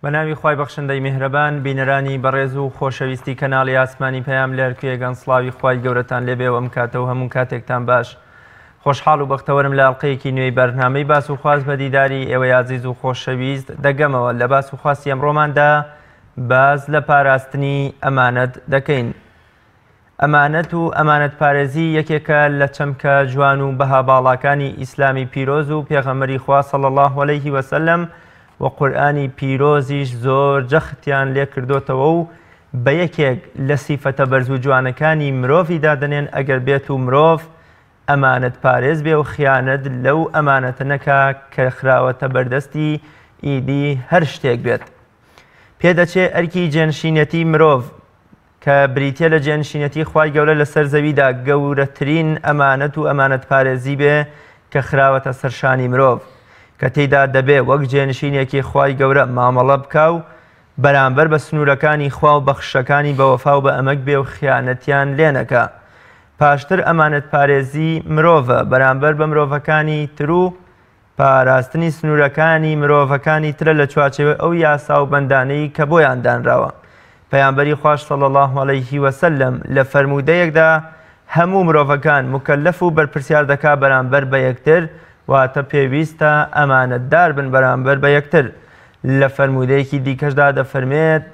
بەناوی خوای بەخشندەی میهرەبان بینەرانی بەڕێز و خۆشەویستی کەناڵی ئاسمانی پەیام لێر کوێگەن سڵاوی خوای گەورەتان لێبێ و ئەم کاتەوە هەموو کاتێکتان باش. خۆشحاڵ و بەختەوەرم لە ئەڵقەیەکی نوێی بەرنامەی باس و خواست بە دیداری ئێوە عزیز و خۆشەویست دەگەمەوە. لە باس و خواستی ئەمڕۆماندا باز لە پاراستنی ئەمانەت دەکەین. ئەمانەت و ئەمانەت پارێزی یەکێکە لە چەمکە جوان و بەها باڵاکانی ئیسلامی پیرۆز و پێغەمبەری خوا صلی الله علیه و سلم و قورئانی پیرۆزیش زۆر جەختیان لێ کردوتەوە و بە یەکێک لە سیفەتە بەرز و جوانەکانی مرۆڤی دادەنێن ئەگەر بێت و مرۆڤ ئەمانەت پارێز بێ و خیانەت لەو ئەمانەتە نەکا کە خراوەتە بەردەستی ئیدی هەر شتێک بێت. پێدەچێ ئەرکی جێنشینەتی مرۆڤ کە بریتە لە جێنشینەتی خوای گەورە لەسەر زەویدا گەورەترین ئەمانەت و ئەمانەت پارێزی بێ کە خراوەتە سەرشانی مرۆڤ کە تێیدا دەبێ وەک جێنشینێکی خوای گەورە مامەڵە بکا و بەرامبەر بە سنوورەکانی خوا و بەخشەکانی بەوەفا و بە ئەمەک بێ و خیانەتیان لێ نەکا. پاشتر ئەمانەت پارێزی مرۆڤە بەرامبەر بە مرۆڤەکانی تر و پاراستنی سنوورەکانی مرۆڤەکانی ترە لە چوارچێوەی ئەو یاسا و بەندانەی کە بۆیان دانراوە. پەیامبەری خوای صلی الله علیه و سلم لە فەرموودەیەکدا هەموو مرۆڤەکان مکەلەف و بەرپرسیار دەکا بەرامبەر بە یەکتر واتە پێویستە ئەمانەتدار بن بەرامبەر بە یەکتر. لە فەرموودەیەکی دیکەشدا دەفەرمێت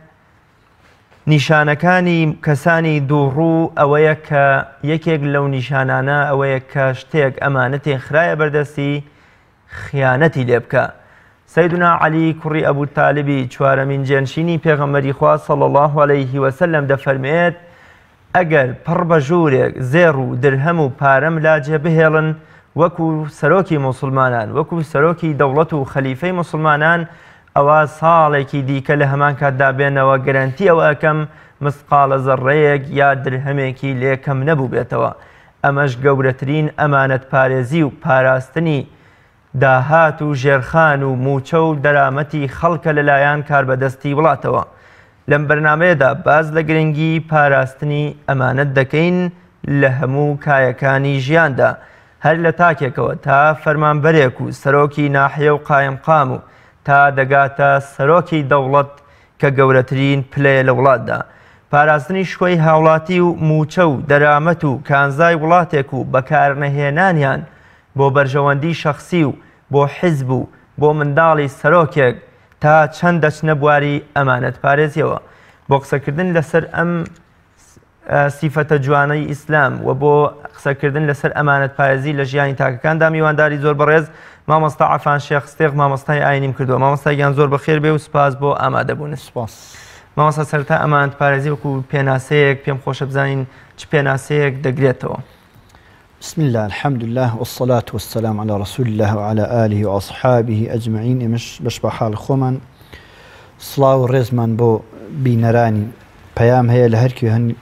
نیشانەکانی کەسانی دووڕوو ئەوەیە کە یەکێک لەو نیشانانە ئەوەیە کە شتێک ئەمانەتێن خرایە بەردەستی خیانەتی لێ بکە. سەیدنا عەلی کوڕی ئەبوو تاالبی چوارەمین جێنشینی پێغەمبەری خوا صلی الله علیه و سلم دەفەرمێت ئەگەر پڕ بە ژوورێک زێڕ و درهەم و پارەم لاجێ بهێڵن وەکو سەرۆکی موسڵمانان وەکو سەرۆکی دەوڵەت و خەلیفەی موسڵمانان ئەوە ساڵێکی دیکە لە هەمان کاتدا بێنەوە گەرانتی ئەوە ئەکەم مسقالە زەڕەیەک یا درهەمێکی لێکەم نەبوو بێتەوە. ئەمەش گەورەترین ئەمانەت پارێزی و پاراستنی داهات و ژێرخان و موچە و دەرامەتی خەڵکە لەلایەن کاربەدەستی وڵاتەوە. لەم بەرنامەیەدا باز لە گرنگی پاراستنی ئەمانەت دەکەین لە هەموو کایەکانی ژیاندا هەر لە تاکێکەوە تا فەرمانبەرێک و سەرۆکی ناحیە و قایمقام و تا دەگاتە سەرۆکی دەوڵەت کە گەورەترین پلەیە لە وڵاتدا. پاراستنی شکۆی هاوڵاتی و موچە و دەرامەت و کانزای وڵاتێک و بەکارنەهێنانیان بۆ بەرژەوەندی شەخسی و بۆ حیزب و بۆ منداڵی سەرۆکێک تا چەند دەچنە بواری ئەمانەت پارێزیەوە. بۆ قسەکردن لەسەر ئەم سیفەتە جوانەی ئیسلام و بۆ قسەکردن لەسەر ئەمانەت پارێزی لە ژیانی تاکەکاندا میوانداری زۆر بەڕێز مامۆستا عەفان شێخ ستێغ مامۆستای ئاینیم کردووە. مامۆستایان زۆر بەخێر بێ و سپاس بۆ ئامادەبوون. سپاس. مامۆستا سەرەتا ئەمانەت پارێزی وەکو پێناسەیەک پێم خۆشە بزانین چ پێناسەیەک دەگرێتەوە. بسم الله الحمد لله والصلاة والسلام على رسول الله وعلى آله وأصحابه أجمعين. إمش بشبه حال خومن صلاة ورزمان بو بينراني بيام هي لهركي هن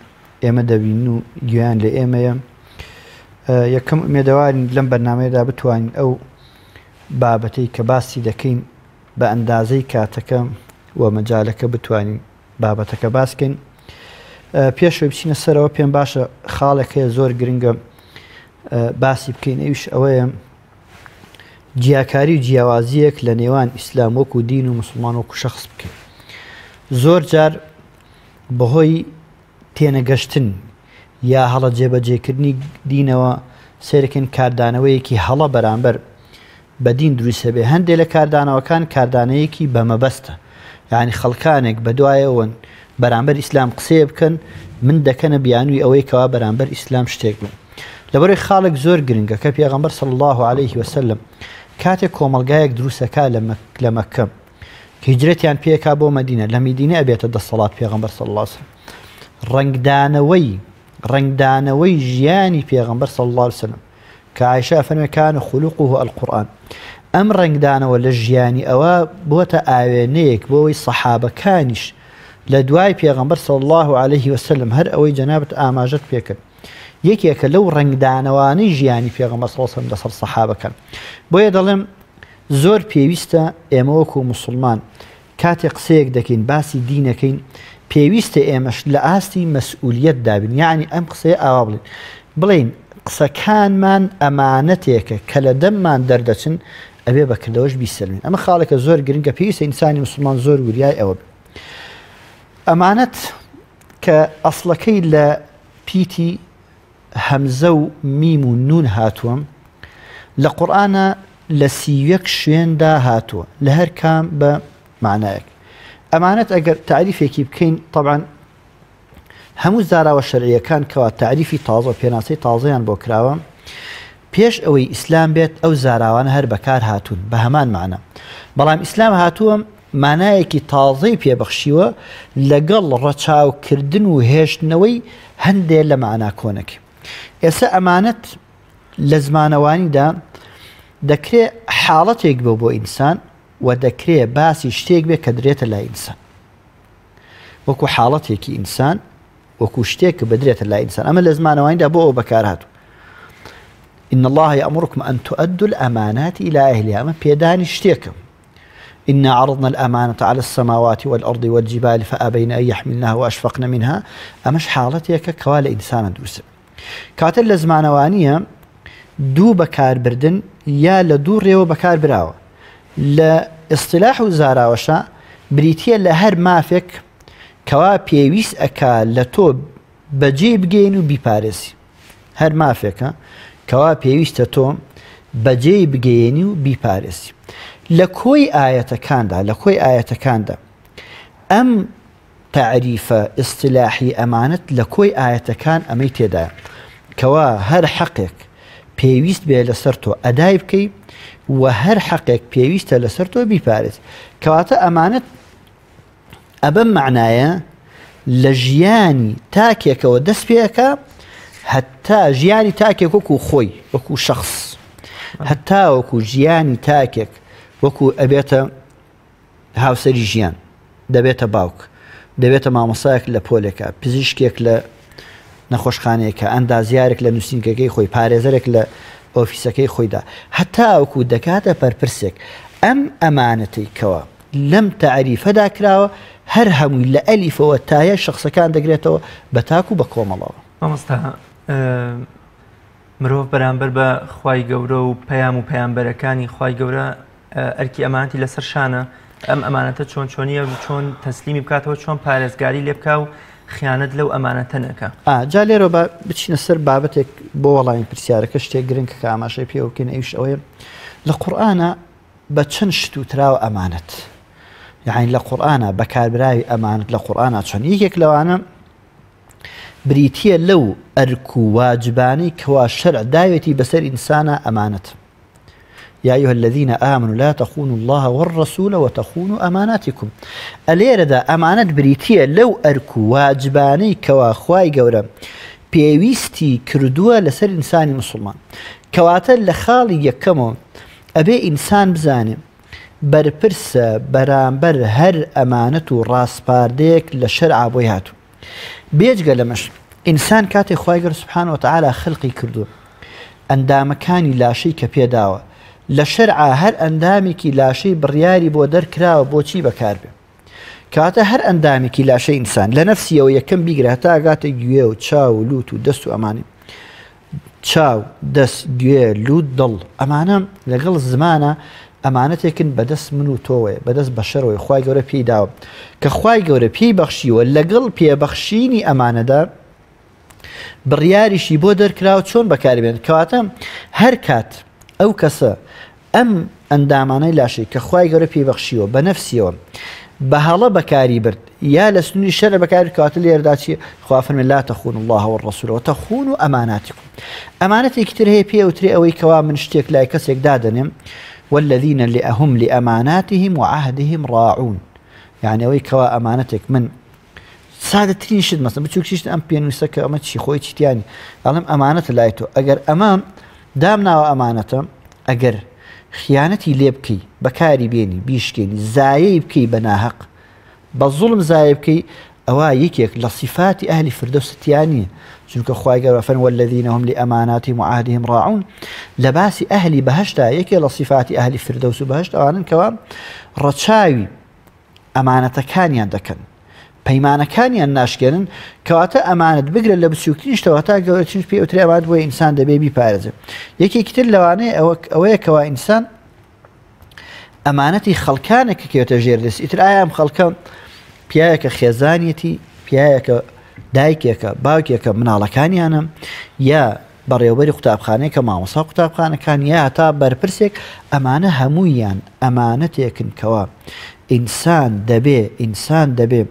ئێمە دەبین و گویان لە ئێمەیە. یەکەم ئومێدەوارین لەم بەرنامەیەدا بتوانین ئەو بابەتەی کە باسی دەکەین بە ئەندازەی کاتەکە و مەجالەکە بتوانین بابەتەکە باسکەین. پێشەوەی بچینە سەرەوە پێم باشە خاڵێکەیە زۆر گرنگە باسی بکەین، ئەویش ئەوەیە جیاکاری و جیاوازیەک لە نێوان ئیسلام وەکو دین و موسڵمان وەکو شەخص بکەین. زۆر جار بەهۆی تێنەگەشتن یا هەڵە جێبەجێکردنی دینەوە سێرەکەن کاردانەوەیەکی هەڵە بەرامبەر بە دین دروستە بێ. هەندێک لە کاردانەوەکان کاردانەیەکی بەمەبەستە، یعنی خەڵکانێک بەدوایەوەن بەرامبەر ئیسلام قسێ بکەن من دەکەنە بیانووی ئەوەی کەوا بەرامبەر ئیسلام شتێک بن. لەبەرەوەی خاڵێک زۆر گرنگە کە پێغەمبەر صلی الله علیه و سلم کاتێک کۆمەڵگایەک دروستەکا لە مەککە کە هیجرەتیان پێکا بۆ مەدینە، لە میدینە ئەبێتە دەسەڵات پێغەمبەر صلی الله علیه و سلم. ڕنگدانەوەی ژیانی پێغەمبەر صلی الله علیه و سلم کە عایشە فەرمێ کان خولوقه القورآن، ئەم ڕنگدانەوە لە ژیانی ئەوە بۆتە ئاوێنەیەک بۆەوەی سەحابەکانیش لە دوای پێغەمبەر صلی الله علیه و سلم هەر ئەوەی جەنابەت ئاماژەت پێکرد. یەکێکە لەو ڕنگدانەوانەی ژیانی پێغەمبەر صلی الله علیه و سلم لەسەر سەحابەکان. بۆیە دەڵێم زۆر پێویستە ئێمە وەکو موسڵمان کاتێک قسەیەک دەکەین باسی دینەکەین پێویستە ئێمەش لە ئاستی مەسئولیەت دابین، یعنی ئەم قسەیە ئاوا بڵێن قسەکانمان ئەمانەتێکە کە لە دەممان دەردەچن ئەبێ بەکردەوەش بیسەلمێن ئەمە خاڵێکە زۆر گرنگە پێویستە ئینسانی مسلمان زۆر وریای ئەوە ئەمانەت کە ئەسڵەکەی لە پیتی هەمزە و میم و نون هاتووە لە قورئانە لە 31 شوێندا هاتووە لە هەر کام بە معنایەک ئەمانەت ئەگەر تعریفێکی بکەین طبعا هەموو زاراوە شەرعیەکان کەوا تعریفی تازە پێناسەی تازەیان بۆ کراوە پێش ئەوەی ئیسلام بێت ئەو زاراوانە هەر بەکار هاتوون بە هەمان معنە بەڵام ئیسلام هاتووە مانایەکی تازەی پێبەخشیوە لەگەڵ ڕەچاوکردن و هێشتنەوەی هەندێک لە معنا کۆنەکە ئێستا ئەمانەت لە زمانەوانیدا دەکرێت حاڵەتێک بۆ ئینسان و دەکرێت باسی شتێک بێ کە درێتە لای ئینسان وەکو حاڵەتێکی ئینسان وەکو شتێک کە بدرێتە لای ئینسان ئەمە لە زمانەوانیدا بۆ ئەو بەکار هاتوو إن الله يأمركم أن تؤدوا الأمانات إلى أهلها أما بيداني شتيكم إنا عرضنا الأمانة على السماوات والأرض والجبال فأبين أن يحملنها وأشفقن منها أمش حالتك كوال إنسان دوس كاتل لزمانوانية دو بكار بردن يا لدو ريو بكار براوة لاصطلاح زاراوشا بريتيا لهر مافك كوا بيويس أكا لتو بجيب جينو بيبارسي هر مافك کەوا پێویستە تۆ بەجێی بگەیەنی و بیپارێسی لە کۆی ئاەتەکاندا ئەم تعریفە ئیستیلاحی ئەمانەت لە کۆی ئاەتەکان ئەمەی تێدایە کەوا هەر حەقێک پێویست بێ لەسەر تۆ ئەدای بکەی و هەر حەقێک پێویستە لەسەر تۆ بیپارێت کەواتە ئەمانەت ئەبەم معنایە لە ژیانی تاکێکەوە دەست پێەکە حتى ژیانی تاکێک وەکو خۆی وەکو شخص حتا وەکو ژیانی تاکێک وەکو ئەبێتە هاوسەری ژیان دەبێتە باوک دەبێتە مامۆسایەک لە پۆلێکە پزیشکێک لە نەخۆشخانەیەکە ئەندازیارێک لە نووسینگەکەی خۆی پارێزەرێک لە ئۆفیسەکەی خۆیدا حتا وەکو دەکاتە پەرپرسێک ئەم ئەمانەتەی کەوە لەم تعریفەدا کراوە هەر هەمووی لە ئەلیفەوە تایە شخصەکان دەگرێتەوە بە تاکو بە کۆمەڵەوە مامۆستا مرۆڤ بەرامبەر بە خوای گەورە و پەیام و پەیامبەرەکانی خوای گەورە ئەرکی ئەمانەتی لەسەر شانە ئەم ئەمانەتە چۆن چۆنیە و چۆن تەسلیمی بکاتەوە چۆن پارێزگاری لێ بکا و خیانەت لەو ئەمانەتە نەکە جا لێرە بچینە سەر بابەتێک بۆ وەڵامی پرسیارەکە شتێک گرنگکە کە ئاماشەی پێ بکەین ئەویش ئەوەیە لە قورئانە بە چەند شت وتراوە ئەمانەت یعنی لە قورئانە بەکاربراوی ئەمانەت لە قورئانە چۆن یەکێک لەوانە بريتيا لو أركو واجباني كوا شرع دايتي بسر إنسان أمانة يا أيها الذين آمنوا لا تخونوا الله والرسول وتخونوا أماناتكم ألير دا أمانة بريتيا لو أركو واجباني كوا خواي قورا بيويستي كردوا لسر إنسان مسلمان كواتا لخالي يكمو أبي إنسان بزاني برپرسە بەرامبەر هەر ئەمانەت و ڕاستپاردەیەک لە شەرع بۆی هاتوو بێجگە لەمەش ئینسان کاتێک خوای گەورە سوبحانەوە وتەعالا خەڵقی کردووە ئەندامەکانی لاشەی کە پێداوە لە شەرعا هەر ئەندامێکی لاشەی بڕیاری بۆ دەرکراوە بۆچی بەکاربێ کاتە هەر ئەندامێکی لاشەی ئینسان لە نەفسیەوە یەکەم بیگرە هەتا ئاگاتە گوێ و چاو و لوت و دەست و ئەمانی چاو دەست گوێ لوت دڵ ئەمانە لەگەڵ زمانە ئەمانەتێکن بەدەست من و تۆوێ بەدەست بەشەرەوەی خوای گەورە پێی داوە کە خوای گەورە پێی بەخشیوە لەگەڵ پێبەخشینی ئەمانەدا بڕیاریشی بۆ دەرکراوە چۆن بەکاربێن کەواتە هەر کات ئەو کەسە ئەم ئەندامانەی لاشەی کە خوای گەورە پێی بەخشیوە بە نەفسیەوە بە هەڵە بەکاری برد یا لە سنووری شەرە بەکاری کەواتە لێرەدا چی خوا فەرمێ لا تەخونوا الله والرسول وتەخونوا ئەماناتکم ئەمانەتێکی تر هەیە پێ وترێ ئەوەی کەوا من شتێک لای کەسێک دادەنێم والذين هم لأماناتهم وعهدهم راعون يعني أوي كوا أمانتك من سادة ترين شد مثلا بتشوف شيء أم بينوسك أم تشي خوي تشتياني علم أمانة لايتو أجر أمام دامنا وأمانته أجر خيانتي ليبكي بكاري بيني بيشكيني زايبكي بناهق بالظلم زايبكي أوايك لصفات أهل فردوس التيانية چونکە خوای گەورە فەرمێ والذین هم لأماناتهم وعهدهم راعون لباسی ئەهلی بەهەشتا یەکێ لە صفاتی ئەهلی فردەوس و بەهەشت ئەوانن کەوا ڕەچاوی ئەمانەتەکانیان دەکەن پەیمانەکانیان ناشکێنن کەواتە ئەمانەت بگرە لە بچووکترین شتەوە تا گەورەترین پێ وترێ ئەمانەت بۆیە ئینسان دەبێ بیپارێزێ یەکێکی تر لەوانەیە ئەوەیە کەوا ئینسان ئەمانەتی خەڵکانێک کەوتە ژێر دەست ئیتر ئایا ئەم خەڵکە پیاەکە خێزانیەتی پیاەکە دایکێکە باوکێکە مناڵەکانیانە یا بەڕێوەبەری قوتابخانەیە کە مامۆستا قوتابخانەکان یا هەتا بەرپرسێک ئەمانە هەموویان ئەمانەتێکن کەوە ئینسان دەبێ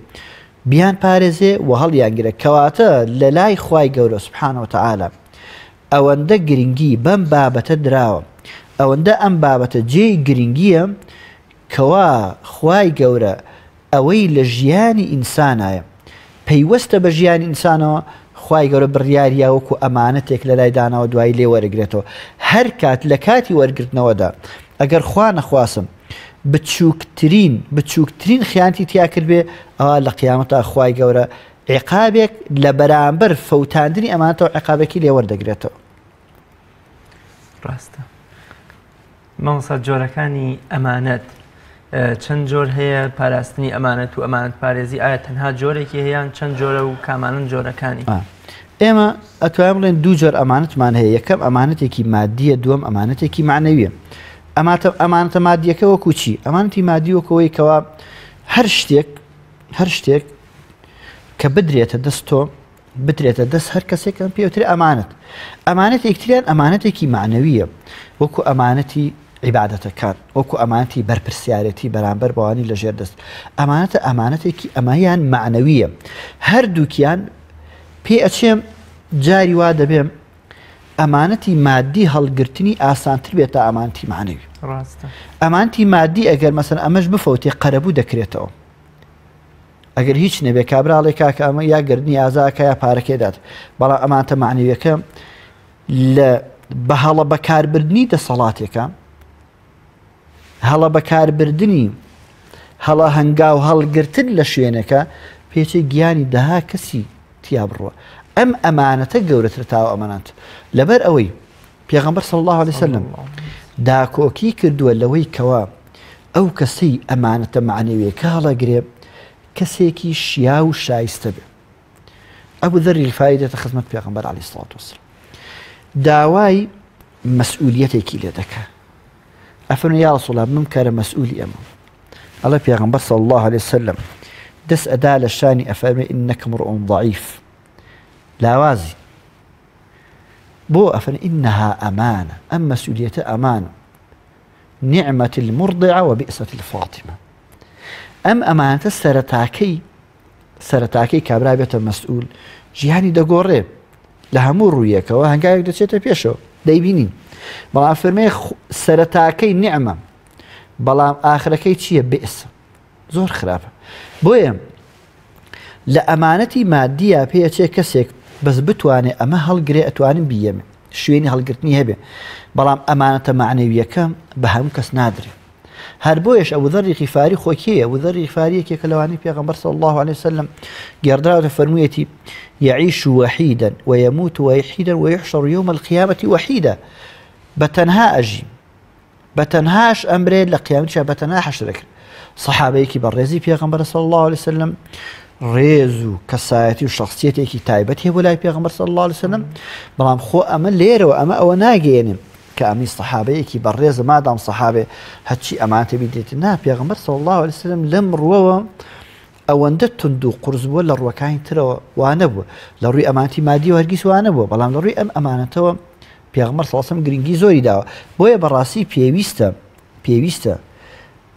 بیان پارێزێ و هەڵیانگرە کەواتە لە لای خوای گەورە سوبحانەهو وتەعالا ئەوەندە گرنگی بەم بابەتە دراوە ئەوەندە ئەم بابەتە جێی گرنگیە کەوا خوای گەورە ئەوەی لە ژیانی ئینسانایە پەیوەستە بە ژیانی ئینسانەوە خوای گەورە بڕیاریە وەکو ئەمانەتێک لە لای داناوە دوای لێ وەرەگرێتەوە هەر کات لە کاتی وەرگرتنەوەدا ئەگەر خوا نەخواسم بچووکترین خیانەتی تیا کرد بێ ئەوە لە قیامەتە خوای گەورە عقابێک لە بەرامبەر فەوتاندنی ئەمانەتەوە عقابێکی لێ وەردەگرێتەوە. ڕاستە مامۆستا جۆرەکانی ئەمانەت چەند جۆر هەیە پاراستنی ئەمانەت و ئەمانەت پارێزی ئایا تەنها جۆرێکی هەیەیان چەند جۆرە و کامانن جۆرەکانی؟ ئێمە ئەتوانین بڵێن دوو جۆر ئەمانەتمان هەیە یەکەم ئەمانەتێکی مادیە دووەم ئەمانەتێکی معنەویە. ئەمانەتە مادیەکە وەکو چی؟ ئەمانەتی مادی وەکەوەی کەوا هەر شتێک کە بدرێتە دەست تۆ بدرێتە دەست هەر کەسێکم پێوتری ئەمانەت یەکتریان ئەمانەتێکی معنەویە وەکو ئەمانەتی عیبادەتەکان وەکو ئەمانەتی بەرپرسیارەتی بەرامبەر بەوانی لە ژێر دەست ئەمانەتێکی ئەمایان معنەویە هەردووکیان پێ ئەچێم جاری وا دەبێم ئەمانەتی مادی هەڵگرتنی ئاسانتر بێت تا ئەمانەتی معنەوی. ئەمانەتی مادی ئەگەر مەسەن ئەمەش بفەوتێ قەرەبوو دەکرێتەوە ئەگەر هیچ نەبێ کابراڵێک کاکە ئەمە یا گردنی ئازاکە یا پارەکەدات بەڵام ئەمانتە معنەویەکە لە بە هەڵە بەکاربردنی دەسەڵاتێکە هەڵە بەکاربردنی هەڵە هەنگاو هەڵگرتن لە شوێنەکە پێچەی گیانی دەها کەسی تیا بڕوە ئەم ئەمانەتە گەورەتر تاوە ئەمانەت لەبەر ئەوەی پێغەمبەر صلی الله عليه وسلم داکۆکی کردووە لەوەی کەوا ئەو کەسەی ئەمانەتە معنەویەکە هەڵەگرێ کەسێکی شیا و شایستە بێ. ئەبوو ذەری الغیفاری دێتە خزمەت پێغەمبەر عەلەیهی سڵات وسلام داوای مەسئولیەتێکی لێ دەکا ئەفەرمێ یا ڕەسوڵ الله من کارە مەسئولی ئەمە ئەڵێ پێغەمبەر صلی الله عليه وسلم دەست ئەدا لە شانی ئەفەرمێ ئینەکە مڕء ضەعیف لاوازی بۆ ئەفەرمێ ئینەها ئەمانە ئەم مەسئولیەتە ئەمانە نعمة المرضعة وبئسة الفاطمة ئەم ئەمانەتە سەرەتاکەی کابرا بێتە مەسئول ژیانی دەگۆڕێ لە هەموو ڕوویەکەوە هەنگاوێک دەچێتە پێشەوە دەیبینین بەڵام فەرمێ سەرەتاکەی نعمە بەڵام ئاخرەکەی چییە؟ بئسە زۆر خراپە. بۆیە لە ئەمانەتی مادیە پێچێ کەسێک بەس بتوانێت ئەمە هەڵگرێ ئەتوانین بیەمێ شوێنی هەڵگرتنی هەبێ بەڵام ئەمانەتە معنەویەکە بە هەموو کەس نادرێت. هەر بۆیش ئەبوو ذەری غیفاری خۆکیە ئەبوو ذەری غیفاری یەکێکە لەوانەی پێغەمبەر صلی الله عليه وسلم گێڕدراوەتە فەرموویەتی يعيش وحيدا ويموت وحيدا ويحشر يوم القيامة وحيدا بەتەنها ئەژی بەتەنهاش ئەمرێت لە قیامەتیشا بەتەنها حەشر دەکرێت. سەحابەیەکی بەڕێزی پێغەمبەر صلی الله عليه وسلم ڕێز و کەسایەتی و شخصیەتێکی تایبەت هەیە بۆ لای پێغەمبەر صلی الله عليه وسلم بەڵام خۆ ئەمە لێرەوە ئەوە ناگەێنێ کە ئەمی سەحابەیەکی بەڕێزە مادام سەحابێ هەچی ئەمانەتە بیدێتی نا پێغەمبەر صلی الله عليه وسلم لەم ڕووەوە ئەوەندە تند و قورس بووە لە ڕووەکانی ترەوە وانە بووە لە ڕووی ئەمانەتی مادی و هەرگیز وانە بووە بەڵام لە ڕووی ئەم ئەمانەتەوە پێغەمبەر صلی الله عليه وسلم گرنگی زۆری داوە. بۆیە بەڕاستی پێویستە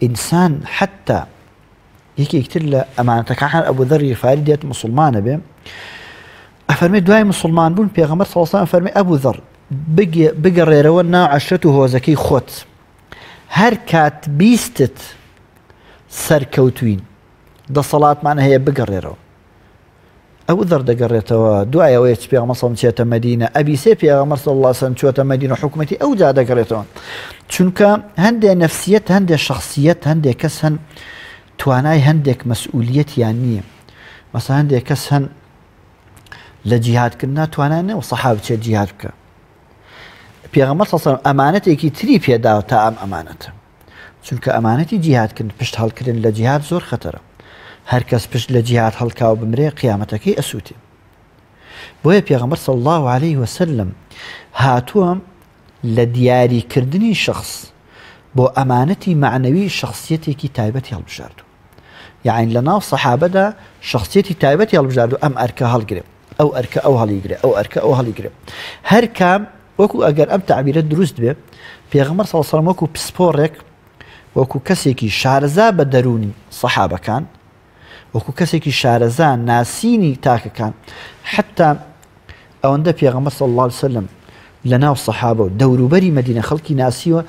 ئینسان حتا یەکێکتر لە ئەمانەتەکان ئەبوو ذەری غیفاری دێت موسڵمانە بێ ئەفەرمێ دوای موسڵمان بوون پێغەمبەر صلی الله عليه وسلم ئەفەرمێ ئەبوو ذەر بگەڕێرەوە ناو عەشرەت و هۆزەکەی خۆت هەر کات بیستت سەرکەوتوین دەسەڵاتمان هەیە بگەڕێرەوە. ئەو ذەر دەگەڕێتەوە دوای ئەوەیە پێغەمبەر صلی الله عليه وسلم چێتە مەدینە ئەبیسێ پێغەمبەر صلی الله عليه وسلم چۆتە مەدینە حکومەتی ئەو جا دەگەڕێتەوە چونکە هەندێک نەفسیەت هەندێک شخصیەت هەندێک کەس هەن توانای هەندێک مەسئولیەتیان نییە مەسەڵەن هەندێک کەس هەن لە جیهادکردن ناتوانان نەوە سەحابە بچێت جیهاد بکە. پێغەمبەر صلی الله عليه وسلم ئەمانەتێکی تری پێداوە تا ئەم ئەمانەتە چونکە ئەمانەتی جیهادکردن پشت هەڵکردن لە جیهاد زۆر خەتەرە هەر کەس پشت لە جیهاد هەڵکاو بمرێ قیامەتەکەی ئەسووتێ. بۆیە پێغەمبەر صلی الله عليه وسلم هاتووە لە دیاریکردنی شخص بۆ ئەمانەتی معنەوی شخصیەتێکی تایبەتی هەڵبژاردو یعنی لە ناو سەحابەدا شخصیەتی تایبەتی هەڵبژاردو ئەم ئەرکە هەڵگرێ ئەو ئەرکە ئەو هەڵیگرێ ئەو ئەرکە ئەو هەڵیگرێ هەر کام وەکو ئەگەر ئەم تعبیرە دروست بێ پێغەمبەر صلی الله علیه و سلم وەکو پسپۆڕێک وەکو کەسێکی شارەزا بە دەرونی سەحابەکان وەکو کەسێکی شارەزا ناسینی تاکەکان حتا ئەوەندە پێغەمبەر صلی الله علیه و سلم لە ناو سەحابە و دەوروبەری مەدینە خەڵکی ناسیوە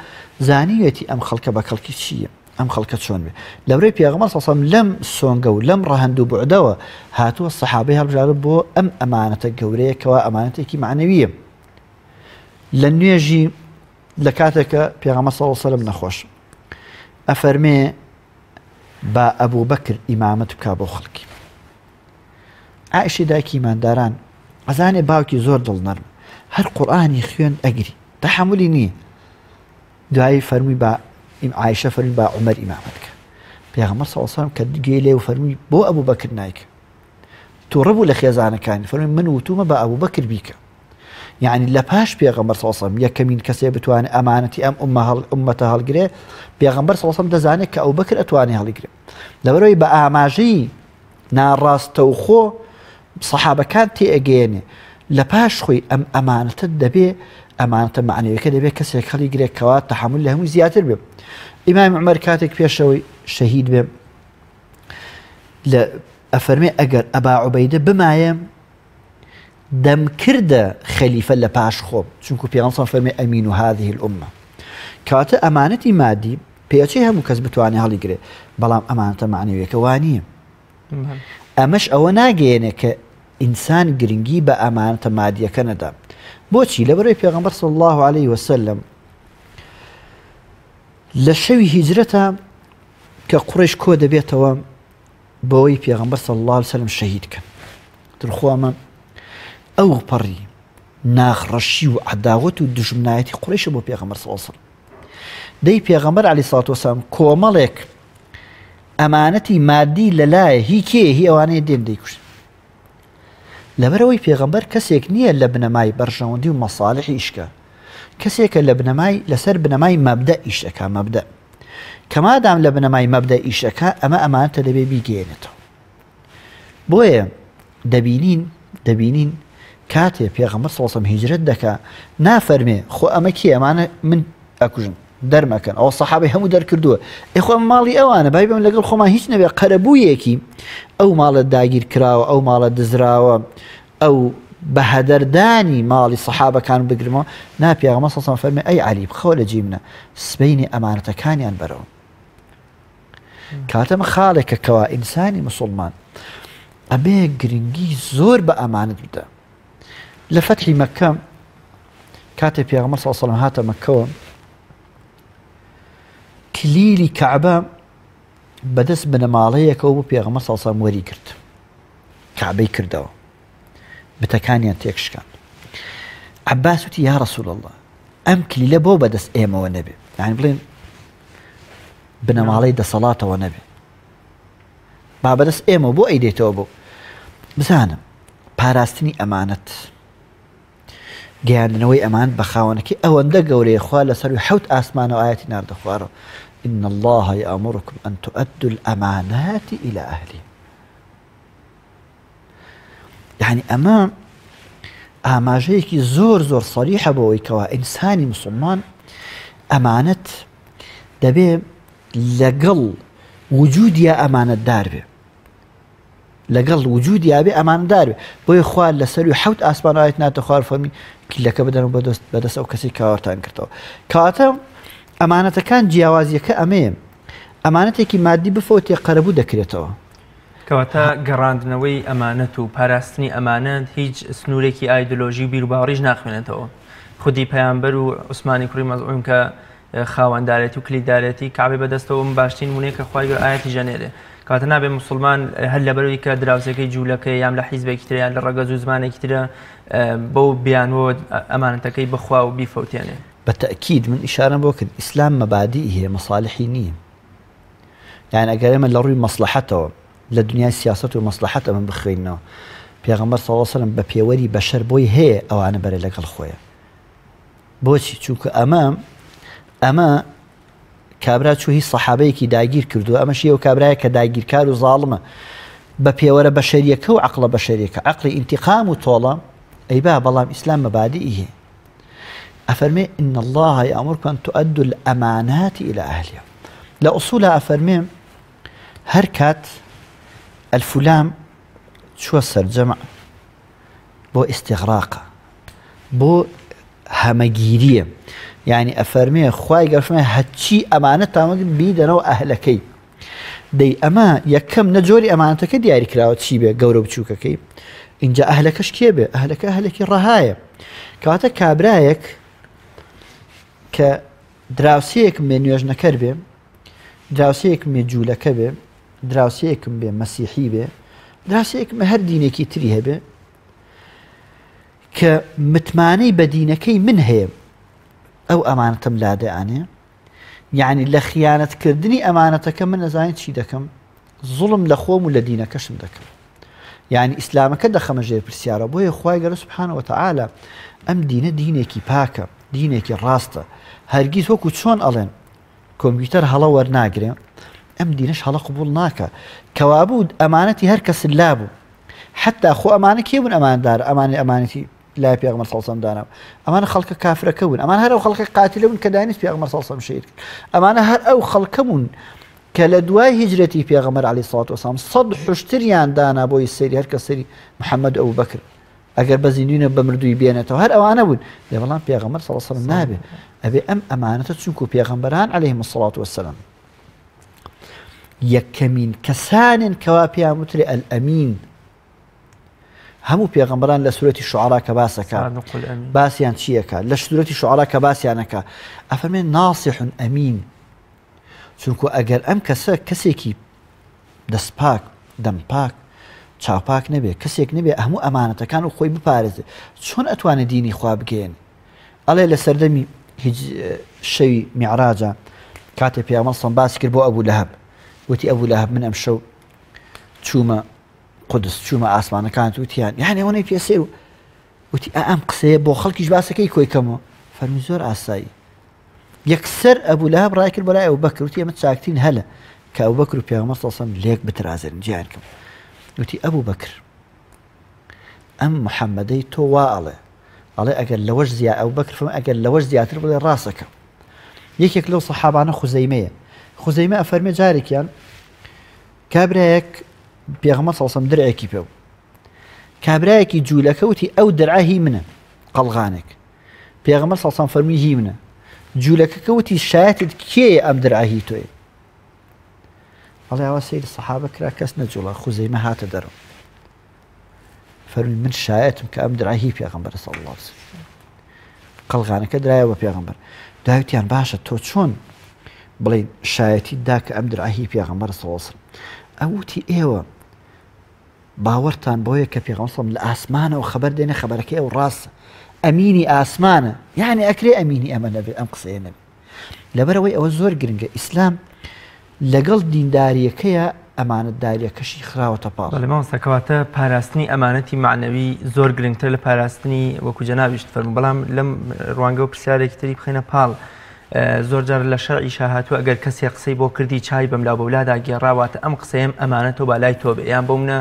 زانیوێتی ئەم خەڵکە بە خەڵکی چییە ئەم خەڵکە چۆن بێ لەورەی پێغەمبەر صلی الله علیه و سلم لەم سۆنگە و لەم ڕەهەندوو بوعدەوە هاتووە سەحابەی هەڵبژاردە بۆ ئەم ئەمانەتە گەورەیەکەوە ئەمانەتێکی معنەویە لە نوێژی لە کاتێکە پێغەمبەر صلی الله علیه و سلم نەخۆش ئەفەرمێ با ئەبوو بەکر ئیمامەت بکا بۆ خەڵکی عائشەی دایکی ئیمانداران ئەزانێ باوکی زۆر دڵنەرم هەر قورئانی خوێن ئەگری تەحملی نییە دوایی فەرمووی بە عایشە فەرمووی با عومەر ئیمامەت کە پێغەمبەر صلی الله علیه و سلم کە گوێی لێ و فەرمووی بۆ ئەبوو بەکر نایکە تووڕە بوو لە خێزانەکانی فەرمووی من وتومە بە ئەبوو بەکر بیکە یعنی لە پاش پێغەمبەر صلی الله علیه و سلم یەکەمین کەسێ بتوانێت ئەمانەتی ئەم ئومەتە هەڵگرێ پێغەمبەر صلی الله علیه و سلم دەزانێت کە ئەبوو بەکر ئەتوانێ هەڵیگرێ لەبەرەوەی بە ئاماژەی ناڕاستەوخۆ سەحابەکان تێئەگەیەنێ لە پاش خۆی ئەم ئەمانەتە دەبێ ئەمانەتە معنەویەکە دەبێت کەسێک هەڵیگرێت کەوا تەحمل لە هەمووی زیاتر بێ ئیمام عومەر کاتێک پێشەوەی شەهید بێ لە ئەفەرمێ ئەگەر ئەبا عوبەیدە بمایە دەمکردە خەلیفە لە پاش خۆم چونکو پێغەمبەر فەرمێ ئەمین و هذه الأمة کاتە ئەمانەتی مادی پێچەی هەموو کەس بتوانێ هەڵیگرێ بەڵام ئەمانەتە معنەویەکە وانییە ئەمەش ئەوە ناگەیەنێ کە ئینسان گرنگی بە ئەمانەتە مادیەکە نەدا بۆچی لەبەرەوەی پێغەمبەر صلی الله عليه وسلم لە شەوی هیجرەتە کە قوڕیش کۆ دەبێتەوە بەوەی پێغەمبەر صلی الله عليه وسلم شەهید کەن دڵخوامە ئەو پەڕی ناخڕەشی و عەداوەت و دژمنایەتی قوڕیشە بۆ پێغەمبەر صلی الله عليه وسلم دەی پێغەمبەر عەلەیهی سەڵاتو وەسەلام کۆمەڵێک ئەمانەتی مادی لەلایە هی کێ هی ئەوانەیە دێن دەیکوشن لەبەرەوەی پێغەمبەر کەسێک نییە لە بنەمای بەرژەوەندی و مەساڵحی ئیشکە کەسێکە لە بنەمای لەسەر بنەمای مەبدە ئیشەکە مەبدە کەمادام لە بنەمای مەبدە ئیشەکە ئەمە ئەمانەتە دەبێ بیگەێنێتەوە بۆیە دەبینین کاتێ پێغەمبەر صلی الله علیه و سلم هیجرەت دەکا نافەرمێ خۆ ئەمە کێ ئەمانە من ئەکوژن دەرمەکەن ئەوە سەحابەی هەموو دەرکردووە خۆ ماڵی ئەوانە بای بەم لەگەڵ خۆمان هیچ نەبێ قەرەبوویەکی ئەو ماڵە داگیر کراوە ئەو ماڵە دزراوە ئەو بەهەدەردانی ماڵی سەحابەکان بگرمەوە نا پێغەمبەر صلی الله علیه و سلم فەرمێ ئەی عەلی بخەوە لە جێی منە سبەینی ئەمانەتەکانیان بەرەوە کاتەمە خاڵێکە کەوا ئینسانی موسڵمان ئەبێ گرنگی زۆر بە ئەمانەت بدە لە فەتحی مەککە کاتێ پێغەمبەر صلی الله علیه و سلم هاتە مەککەوە کلیلی کەعبە بەدەست بنەماڵەیەکەوە بۆ پێغەمبەر صلی الله علیه و سلم وەری کرد کەعبەی کردەوە بتەکانیان تێکشکان عەباس وتی یا ڕەسوول الله ئەم کلیلە بۆ بەدەست ئێمەوە نەبێ یعنی بڵێن بنەماڵەی دەسەڵاتەوە نەبێ با بەدەست ئێمە بۆ ئەیدێتەوە بۆ بزانم پاراستنی ئەمانەت گەیاندنەوەی ئەمان بە خاوەنەکەی ئەوەندە گەورەیە خوا لەسەروی حەوت ئاسمانە و ئایەتی ناردە خوارەوە إن الله يأمركم أن تؤدوا الأمانات إلى أهلها يعني ئەمە ئاماژەیەکی زۆر صریحە بەوەی کەوا ئینسانی موسڵمان ئەمانەت دەبێ لەگەڵ وجودیا ئەمانەتدار بێ لەگەڵ وجودیا بێ ئەمانەتدار بێ بۆیە خوا لەسەروی حەوت ئاسمان و ئایەت ناتە خوار فەرمی کیلەکە بدەن بەدەست ئەو کەسی کاوەرتان کردەوە کەواتە ئەمانەتەکان جیاوازیەکە ئەمەیە ئەمانەتێکی مادی بفەوتێ قەرەبوو دەکرێتەوە کەواتە گەڕاندنەوەی ئەمانەت و پاراستنی ئەمانەت هیچ سنوورێکی ئایدۆلۆژی و بیر و باوەڕیش ناخوێنێتەوە خودی پەیامبەر و عوسمانی کوڕی مەزعوم کە خاوەنددارێتی و کلیددارێتی کابێ بەدەستەوە باشترین نمونەیە کە خوای گەورە ئاەتی ژەنێرێ کاتە نابێ موسڵمان هەر لەبەرەوەی کە دراوسەکەی جوولەکە یان لە حیزبێکی ترە یان لە ڕەگەز و زمانێکی ترە بەو بیانەوە ئەمانەتەکەی بخوا و بیفەوتێنێ بەتەئکید من ئیشارەم بۆ کرد ئیسلام مەبادیئی هەیە مەصالحی نییە یان ئەگەر ئێمە لە ڕووی مەسلحەتەوە لە دنیای سیاسەت و مەسلحەت ئەمە بخوێنەوە پێغەمبەر صلی الله علیه و سلم بە پێوەری بەشەر بۆی هەیە ئەوانە بەرە لەگەڵ خۆیە بۆچی چونکە ئەمە کابرا چوو هیچ سەحابەیەکی داگیر کردو ئەمەش ئێوە کابرایە کە داگیرکار و زاڵمە بە پێوەرە بەشەریەکە و عەقڵە بەشەریەکە عەقڵی ئینتیقام و تۆڵە ئەی با بەڵام ئیسلام مەبادئی هەیە ئەفەرمێ إن الله يأمركم أن تؤدوا الأمانات إلى أهلها لأصولها أفرمي هركات الفلام شو السرجمع بو استغراق بو همجيرية يعني أفرمي خواي قرفمي هتشي أمانة تامد بيدنا وأهلكي دي أما يكم نجوري أمانتك دياري كراوة شي بي قورو بتشوككي إن جاء أهلكش كيبه أهلك الرهاية كواتا كابرايك کە دراوسەیەکم بێ نوێژنەکەر بێ دراوسەیەکم بێ جوولەکە بێ دراوسەیەکم بێ مەسیحی بێ دراوسەیەکم هەر دینێکی تری هەبێ کە متمانەی بە دینەکەی من هەیە ئەو ئەمانەتم لادەیانێ یعنی لە خیانەتکردنی ئەمانەتەکە من نەزانێت چی دەکەم زوڵم لە خۆم و لە دینەکەشم دەکەم یعنی ئیسلامەکە دەخەمە ژێر پرسیارە بۆیە خوای گەورە سوبحانەهو وتەعالا ئەم دینە دینێکی پاکە دینێکی ڕاستە هەرگیز وەکو چۆن ئەڵێن کۆمپیوتەر هەڵە وەرناگرێ ئەم دینەش هەڵە قبوڵ ناکە کەوابوو ئەمانەتی هەر کەس لابوو حتا خۆ ئەمانە کێ بوون ئەماندار ئەمانەتی لای پێغەمبەر صلی الله علیه و سلم دانا ئەمانە خەڵکە کافرەکە بوون ئەمان هەر ئەو خەڵکە قاتیلە بوون کە داینست پێغەمبەر صلی الله علیه و سلم شەهید کرد ئەمانە هەر ئەو خەڵکە بوون کە لە دوای هیجرەتی پێغەمبەر عەلەیهی سڵات وسەلام سەد حوشتریان دانا بۆی سەیری هەر کە سەیری محەممەد ئەبوبەکر ئەگەر بە زیندوینە بە مردووی بێنێتەوە هەر ئەوانە بوون لێ بەڵام پێغەمبەر صلی الله علیه و سلم نابێ ئەبێ ئەم ئەمانەتە چونکو پێغەمبەران عەلەیهیم الصڵات وەسەلام یەکەمین کەسانن کەوا پێیان وترێ ئەلئەمین هەموو پێغەمبەران لە سورەتی شوعەرا کە باسەکە باسییان چیەکە لە سورەتی شوعەرا کە باسییانەکە ئەفەرمێن ناصح ئەمین چونکو ئەگەر ئەم کەسە کەسێکی دەستپاک دەمپاک چاوپاک نەبێ کەسێک نەبێ هەموو ئەمانەتەکان و خۆی بپارێزێ چۆن ئەتوانێت دینی خوا بگەێن ئەڵێ لە سەردەمی هیچ شەوی میعراجە کاتێ پێغەمبەر سەڵام باسی کرد بۆ ئەبوو لەهەب وتی ئەبوو لەهەب من ئەم شەو چوومە قودس چوومە ئاسمانەکانت وتیان یعنی ئەوەی پێسێر و وتی ئەم قسەیە بۆ خەڵکیش باسەکەی کۆی کەمەوە فەرمی زۆر ئاسایی یەکسەر ئەبوو لەهەب ڕای کرد بۆ لای ئەبوبەکر وتی ئەمە چاکترین هەلە کە ئەبوبەکر و پێغەمبەر صلی الله علیه و سلم لێک بترازن گیان کەم وتی ئەبوبەکر ئەم محەممەدەی تۆ وا ئەڵێ ئەگەر لەوەش زیاد ئەبوبەکر فەرمووی ئەگەر لەوەش زیاتر بڵێ ڕاستەکە یەکێک لەو سەحابانە خوزەیمەیە خوزەیمە ئەفەرمێ جارێکیان کابرایەک پێغەمبەر صلی الله علیه و سلم درعێکی پێ بوو کابرایەکی جوولەکە وتی ئەو درعە هی منە قەڵغانێک پێغەمبەر صلی الله علیه و سلم فەرمووی هی منە جوولەکەکە وتی شایەتت کێیە ئەم درعە هی تۆیە ئەڵێ ئەوە سەیری سەحابە کرا کەس نەجوڵە خوزەیمە هاتە دەرەوە فەرمووی من شایەتم کە ئەم درعە هی پێغەمبەرە صلی الله علیه و سلم قەڵغانەکە درایەوە بە پێغەمبەر داوتیان باشە تۆ چۆن بڵێن شایەتی دا کە ئەم درعە هی پێغەمبەرە صلی الله علیه و سلم ئەوتی ئێوە باوەڕتان بۆیە کە پێغەمبەر صلی الله علیه و سلم لە ئاسمانەوە خەبەر دێنێ خەبەرەکەی ئەو ڕاستە ئەمینی ئاسمانە یعنی ئەکرێ ئەمینی ئەمە نەبێ ئەم قسەیە نەبێ لەبەرەوەی ئەوە زۆر گرنگە ئیسلام لەگەڵ دینداریەکەیە ئەمانەتداریەکەشی خراوەتە پاڵ بەڵێ مامۆستا پاراستنی ئەمانەتی معنەوی زۆر گرنگتر لە پاراستنی وەکو جەنابیشت فەرموو بەڵام لەم ڕوانگە و پرسیارێکی تری بخەینە پاڵ زۆر جار لە شەرعی هاتووە ئەگەر کەسێک قسەی بۆ کردی چای بەملا بەولادا گێڕاواتە ئەم قسەیەم ئەمانەتەوە بالای تۆ بێ یان بۆ منە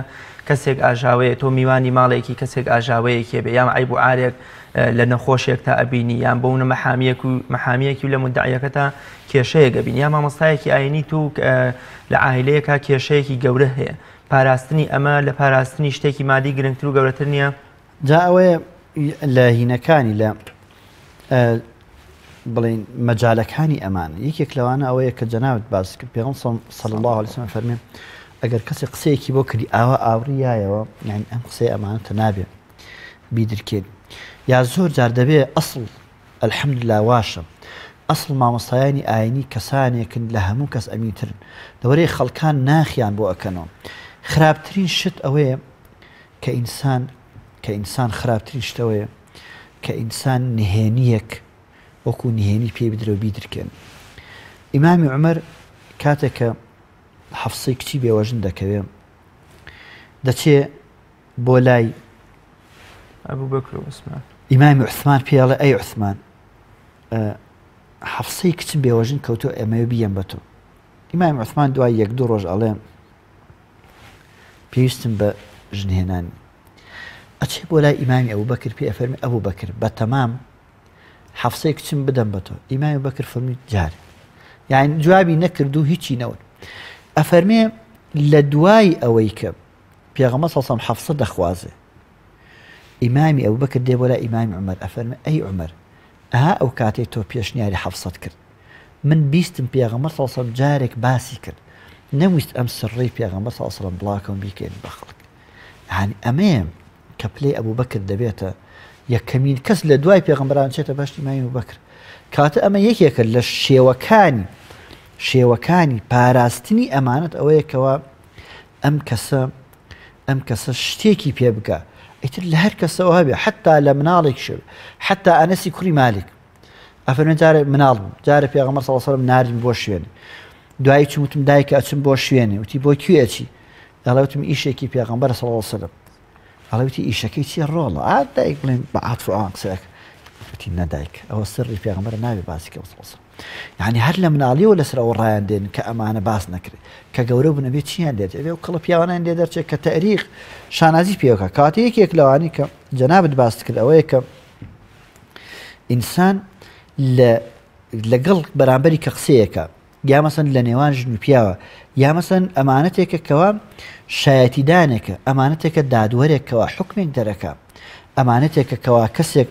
کەسێک ئاژاوەیە تۆ میوانی ماڵێکی کەسێک ئاژاوەیەکێ بێ یان عیب و عارێک لە نەخۆشێک تا ئەبینی یان بۆ منە مەحامیەکی لە مودعیەکە تا کێشەیەک ئەبینی یا مامۆستایەکی ئاینی تو لە عائیلەیەکە کێشەیەکی گەورە هەیە پاراستنی ئەمە لە پاراستنی شتێکی مادی گرنگتر و گەورەتر نییە جا ئەوەیە لە هینەکانی لە بڵین مەجالەکانی ئەمانە یەکێک لەوانە ئەوەیە کە جەنابەت باس کرد پێغەمبەر صلی الله علیه و سلم فەرمێ ئەگەر کەسێک قسەیەکی بۆ کردی ئاوا ئاوریایەوە یعنی ئەم قسەی ئەمانەتە نابێ بیدرکێن یا زۆر جار دەبێ ئەسڵ الحەمدوللا واشە ئەسڵ مامۆستایانی ئاینی کەسانێکن لە هەموو کەس ئەمینترن لەوەرەی خەڵکان ناخیان بۆ ئەکەنەوە خراپترین شت ئەوەیە کە ئینسان خراپترین شتەوەیە کە ئینسان نهێنیەک وەکو نهێنی پێ بدرە و بیدرکێن ئیمامی عومەر کاتێک کە حەفسەی کچی بێوەژن دەکەوێ دەچێ بۆ لای ئەبوبەکر و عوسمان ئیمامی عوسمان پێڵێ ئەی عوسمان حەفسەی کچم بێوەژن کەوتۆ ئەمەوە بیەم بە تۆ ئیمام عوسمان دوای 1-2 ڕۆژ ئەڵێ پێویستم بە ژنهێنانی ئەچێ بۆ لای ئیمامی ئەبوبەکر پێ ئەفەرمی ئەبوبەکر بە تەمام حەفسەی کچم بدەم بە تۆ ئیمامی ئەبوبەکر فەرمی جارێ یعنی جوابی نەکرد و هیچی نەوت ئەفەرمێ لە دوای ئەوەی کە پێغەمبەر صلی الله علیه و سلم حەفسە دەخوازێ ئیمامی ئەبوبەکر دێ بۆ لای ئیمامی عومەر ئەفەرمێ ئەی عومەر ئەها ئەو کاتێک تۆ پێشنیاری حەفسەت کرد من بیستم پێغەمبەر صلی الله علیه و سلم جارێک باسی کرد نەویست ئەم سڕەی پێغەمبەر صلی الله علیه و سلم بڵاکەم بیکەین بە خەڵک یعنی ئەمەیە کە پلەی ئەبوبەکر دەبێتە یەکەمین کەس لە دوای پێغەمبەران چێتە باشی ئیمامی ئەبوبەکر کاتە ئەمە یەکێکە لە شێوەکانی پاراستنی ئەمانەت ئەوەیە کەوە ئەم کەسە شتێکی پێ بکە ئیتر لە هەر کەسەوە هەبێ حتا لە مناڵێک شێ حتا ئەنەسی کوڕی مالک ئەفەرمێن جارێ مناڵ بوو جارە پێغەمبەر صلی الله علیه و سلم ناردین بۆ شوێنێ دوایی چ وتم دایکە ئەچم بۆ شوێنێ وتی بۆ کوێ ئەچی دەڵێ وتم ئیشێکی پێغەمبەر صلی الله علیه و سلم دەڵێ وتی ئیشەکەی چییە ڕۆڵە دایک بڵێن بە عاتف و ئەوان قسەیەکە وتی نەدایک ئەوە سڕی پێغەمبەرە نابێ باسی کە صلی الله علیه و سلم یعنی هەر لە مناڵیەوە لەسەر ئەوە ڕایان دێن کە ئەمانە باس نەکرێت کە گەورە بوون ئەبێ چییان دێت ئەبێ و کڵە پیاوانیان دێ دەرچێت کە تەریخ شانازی پێوەکە کاتە یەکێک لەوانی کە جەنابەت باس کرد ئەوەیە کە ئینسان لەگەڵ بەرامبەری کە قسەیەکە یا مەسەن لە نێوان ژن و پیاوە یا مەسەن ئەمانەتێکە کەوا شایەتیدانێکە ئەمانەتێکە دادوەرێکەوە حکمێک دەرەکە ئەمانەتێکە کەوا کەسێک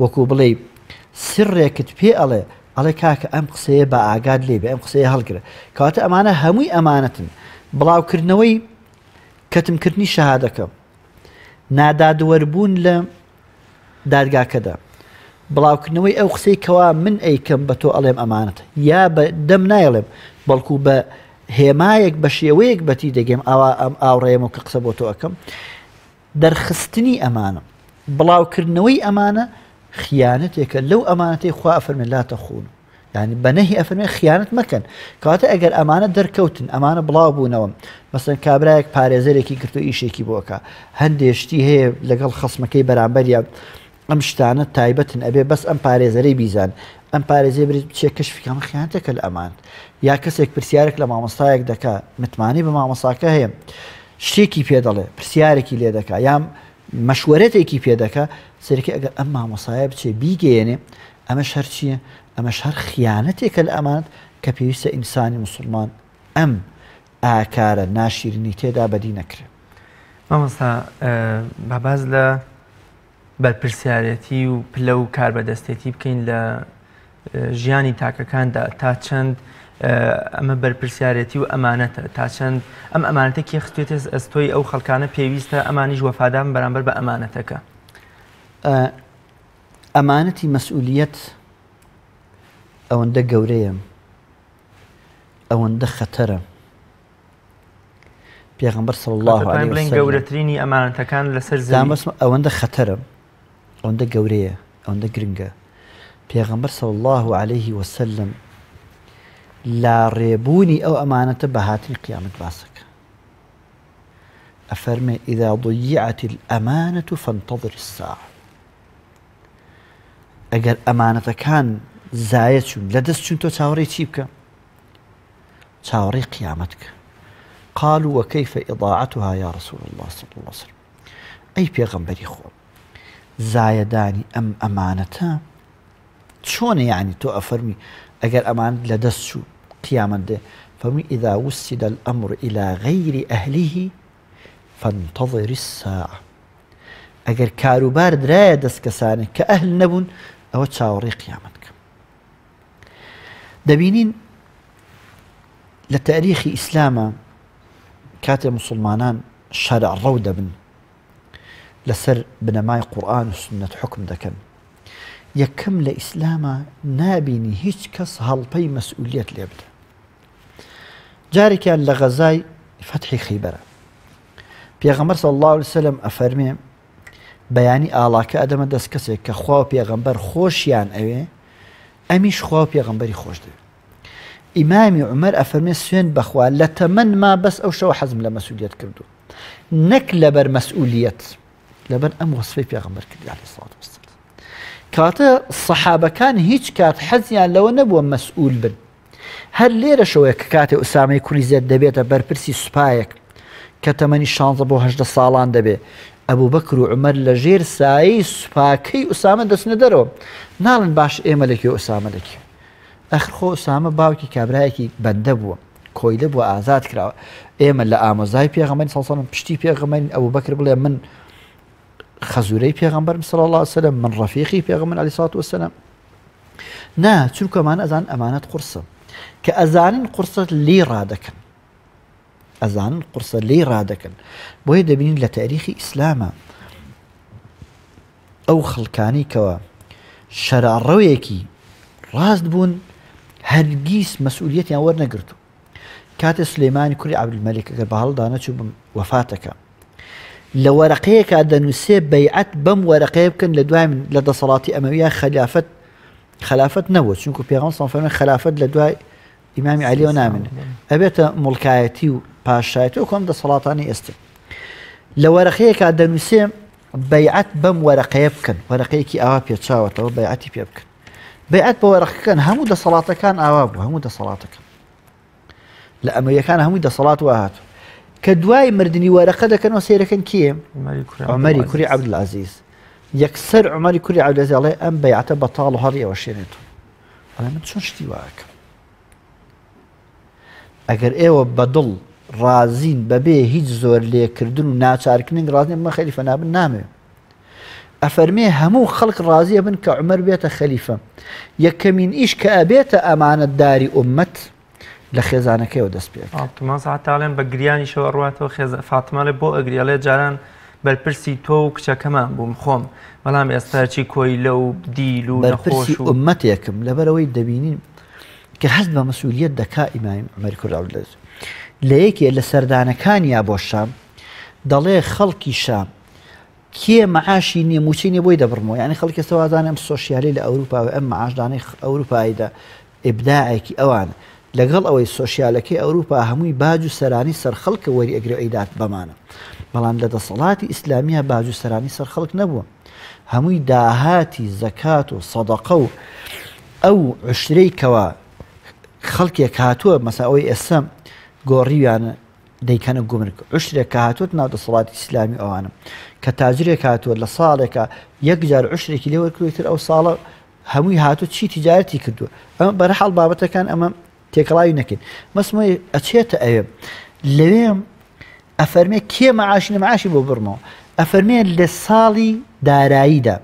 وەکو بڵێ سڕێکت پێ ئەڵێ کاکە ئەم قسەیە بە ئاگاد لێبێ ئەم قسەیە هەڵگرە کەواتە ئەمانە هەمووی ئەمانەتن بڵاوکردنەوەی کەتمکردنی شەهادەکە نادادوەربوون لە دادگاکەدا بڵاوکردنەوەی ئەو قسەی کەوا من ئەیکەم بە تۆ ئەڵێم ئەمانەتە یا بە دەم نایڵێم بەڵکو بە هێمایەک بە شێوەیەک بەتی دەگەم ئەوە ئەم ئاوڕێم و کە قسە بۆ تۆ ئەەکەم دەرخستنی ئەمانە بڵاوکردنەوەی ئەمانە خیانەتێکە لەو ئەمانەتی خوا ئەفەرمێ لا تەخون یعنی بەنەهی ئەفەرمێ خیانەت مەکەن کەواتە ئەگەر ئەمانە دەرکەوتن ئەمانە بڵاو بوونەوە مەسەن کابرایەک پارێزەرێکی کردو ئیشێکی بۆکە هەندێک شتی هەیە لەگەڵ خەسمەکەی بەرامبەریە ئەم شتانە تایبەتن ئەبێ بەس ئەم پارێزەرەی بیزان ئەم پارێزەی برێت بچێ کەشفیکەمە خیانەتەکە لە ئەمان یا کەسێک پرسیارێک لە مامۆستایەک دەکا متمانی بە مامۆستاکە هەیە شتێکی پێ دەڵێ پرسیارێکی لێ دەکا یا مەشوەرەتێکی پێ دەکا سەرکی ئەگەر ئەم مامۆسایە بچێ بیگەێنێ ئەمەش هەر چییە ئەمەش هەر خیانەتێکە لە ئەمانەت کە پێویستە ئینسانی مسلمان ئەم ئاکارە ناشیرنی تێدا بەدی نەکرێت مامۆستا باباز لە بەرپرسیارەتی و پلە و کاربەدەستێتی بکەین لە ژیانی تاکەکاندا تا چەند ئەمە بەرپرسیارەتی و ئەمانەتە تا چەند ئەم ئەمانەتە کێ خستوێتە ئەستۆی ئەو خەڵکانە پێویستە ئەمانیش وەفادان بەرامبەر بە ئەمانەتەکە ئەمانەتی مەسئولیەت ئەوەندە گەورەیە ئەوەندە خەتەرە پێغەمبەر صلی الله علیه و سلم گەورەترینی ئەمانەتەکان لەسەر زەوی ئەوەندە خەتەرە ئەوەندە گەورەیە ئەوەندە گرنگە پێغەمبەر صلی الله عليه و سلم لا ڕێبوونی ئەو ئەمانەتە بە هاتنی قیامەت باسەکە ئەفەرمێ ئیذا ضیعت الأمانة فانتظر الساعة ئەگەر ئەمانەتەکان زایە چوون لە دەست چوون تۆ چاوەڕێی چی بکە چاوەڕێی قیامەت بکە قالوا وكيف إضاعتها يا رسول الله صلى الله عليه وسلم أي پێغەمبەری خۆ زایەدانی ئەم ئەمانەتە چۆنە یعنی تۆ ئەفەرمی ئەگەر ئەمانەت لە دەست چوو قیامەت دێ فەرمی إذا وسد الأمر إلى غير أهله فانتظر الساعة ئەگەر کاروبار درایە دەست کەسانێک کە ئەهل نەبوون ئەوە چاوەڕێی قیامەت کە دەبینین لە تاریخی ئیسلامە کاتێ مسلمانان شەرع ڕەو دەبن لەسەر بنەمای قورئان و سنەت حکم دەکەن یەکەم لە ئیسلامە نابینی هیچ کەس هەڵپەی مەسئولیەت لێ بدە جارێکیان لە غەزای فەتحی خەیبەرە پێغەمبەر صلی الله عليه وسلم ئەفەرمێ بەیانی ئاڵاکە ئەدەمە دەست کەسێک کە خوا و پێغەمبەر خۆشیان ئەوێ ئەمیش خوا و پێغەمبەری خۆش دەوێت ئیمامی عومەر ئەفەرمێ سوێن بەخوا لە تەمەن ما بەس ئەو شەوە حەزم لە مەسئولیەت کردو نەک لەبەر مەسئولیەت لەبەر ئەم وەسفەی پێغەمبەر کردی عەلەیهی سڵات وەسەلام کاتە سەحابەکان هیچ کات حەزیان لەوە نەبووە مەسئول بن هەر لێرە شەوەیە کە کاتێ ئوسامەی کوڕی زێد دەبێتە بەرپرسی سوپایەک کە تەمەنی 16 بۆ 18 ساڵان دەبێ ئەبوو بەکر و عومەر لە ژێر سایەی سوپاکەی ئوسامە دەچنە دەرەوە ناڵن باش ئێمە لەکوێ ئوسامە دەکەی ئەخر خۆ ئوسامە باوکی کابرایەکی بەندە بووە کۆیلە بووە ئازاد کراوە ئێمە لە ئامۆزای پێغەمبەری صلی الله علیه و سلم پشتی پێغەمبەری ئەبوو بەکر بڵێ من خەزورەی پێغەمبەرم صلی الله علیه و سلم من ڕەفیقی پێغەمبەر علیه الصلاة والسلام نا چونکە ئەمانە ئەزان ئەمانەت قورسە کە ئەزانن قورسە لێی ڕادەکەن ئەزانن قورسە لێی ڕادەکەن بۆیە دەبینین لە تاریخی ئیسلامە ئەو خەڵکانی کەوە شەراڕەوێکی ڕاست بوون هەرگیز مەسئولیەتیان وەرنەگرتو کاتێ سلەیمانی کوڕی عەبدولمەلیک ئەگەر بە هەڵدا نەچوو بم وەفاتەکە لە وەرەقەیەکا دەنووسێ بەیعەت بەم وەرەقەیە بکەن لە دوای من لە دەسەڵاتی ئەمەویە خلافەت نەبووە چونکە پێغەمبەر صلی الله علیه و سلم خلافەت لە دوای ئیمامی عەلیەوە نامێنێ ئەبێتە مڵکایەتی و پاشایەتی و کۆم دەسەڵاتانی ئێستا لە وەرەقەیەکا دەنووسێ بەیعەت بەم وەرەقەیە بکەن وەرەقەیەکی ئاوا پێچاوەتەوە بەیعەتی پێ بکەن بەیعەت بە وەرەقەکان هەموو دەسەڵاتەکان ئاوا بوو هەموو دەسەڵاتەکان لە ئەمەریەکان هەمووی دەسەڵات وهاتوو کە دوای مردنی وەرەقە دەکەنەوە سەیرەکەن کێ عومەری کوڕی عەبدولعەزیز یەکسەر عومەری کوڕی عەبدولعەزیز ئەڵێ ئەم بەیعەتە بەتاڵ و هەڕی ئەوە شوێنێتەوە ئەڵێ من چۆن شتی واکەم ئەگەر ئێوە بەدڵ ڕازین بەبێ هیچ زۆر لێکردن و ناچارکردن ڕازین مە خەلیفە نابن نامێ ئەفەرمێ هەموو خەڵک ڕازیە بن کە عومەر بێتە خەلیفە یەکەمین ئیش کە ئەبێتە ئەمانەتداری ئوممەت لە خێزانەکەیەوە دەست پێ تاڵێن بە گریانی شەوە ڕواتەوە فاتمەڵێ بۆ ئەگریاڵێ جاران بەرپرسی تۆ و کچەکەمان بووم خۆم بەڵام ئێستاچی کۆیلە و دیل و بەرپرسی ئوممەتێکم لەبەرەوەی دەبینین کە هەست بە مەسئولیەت دەکا ئیمام عومەری کوڕی عەبدولعەزیز لە یەکێ لە سەردانەکانیا بۆ شام دەڵێ خەڵکی شام کێ مەعاشی نییە موچەی نییە بۆی دەبڕمەوە یعنی خەڵکی ئێستا وازانە ئەم سۆشیالی لە ئەوروپا و ئەم مەعاشدانەی ئەوروپاییدا ئیبداعێکی ئەوانە لەگەڵ ئەوەی سۆشیالەکەی ئەوروپا هەمووی باج و سەرانی سەر خەڵکە وەری ئەگرێ ئەیدات بەمانە بەڵام لە دەسەڵاتی ئیسلامیە باج و سەرانی سەر خەڵک نەبووە هەمووی داهاتی زەکات و سەدەقە و ئەو عشرەی کەوە خەڵکێک هاتووە مەسا ئەوەی ئێستا گۆڕیویانە دەیکەنە گومرگ عشرێک کە هاتووە ناو دەسەڵاتی ئیسلامی ئەوانە کە تاجرێک هاتووە لە ساڵێکە یەک جار عشرێکی لێ وەرکردوتر ئەو ساڵە هەمووی هاتووە چی تیجارەتی کردووە ئەمە بەرەحاڵ بابەتەکان ئەمە تێکەڵاوی نەکەین مەسمۆی ئەچێتە ئەوێ لەوێ ئەفەرمێ کێ مەعاشی نەمەعاشی بۆ بڕمەوە ئەفەرمێ لە ساڵی داراییدا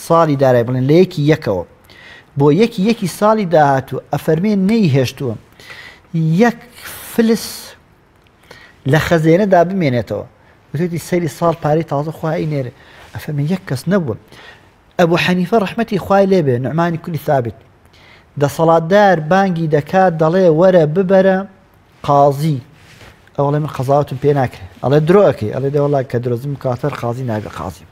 ساڵی دارایی بڵێن لە یەکی یەکەوە بۆ یەکی ساڵی داهاتووە ئەفەرمێ نەیهێشتووە یەک فلس لە خەزێنەدا بمێنێتەوە وتێتی سەری ساڵ پارەی تازە خوای نێرە ئەفەرمێ یەک کەس نەبووە ئەبوو حەنیفە ڕەحمەتی خوای لێبێ نوعمانی کولی ثابت دەسەڵاتدار بانگی دەکات دەڵێ وەرە ببەرە قازی ئەوڵێ من قەزاوتم پێ ناکرێت ئەڵێ درۆەکەی ئەڵێ دەوەڵا کە درۆزم کاتەر قازی ناگە قازی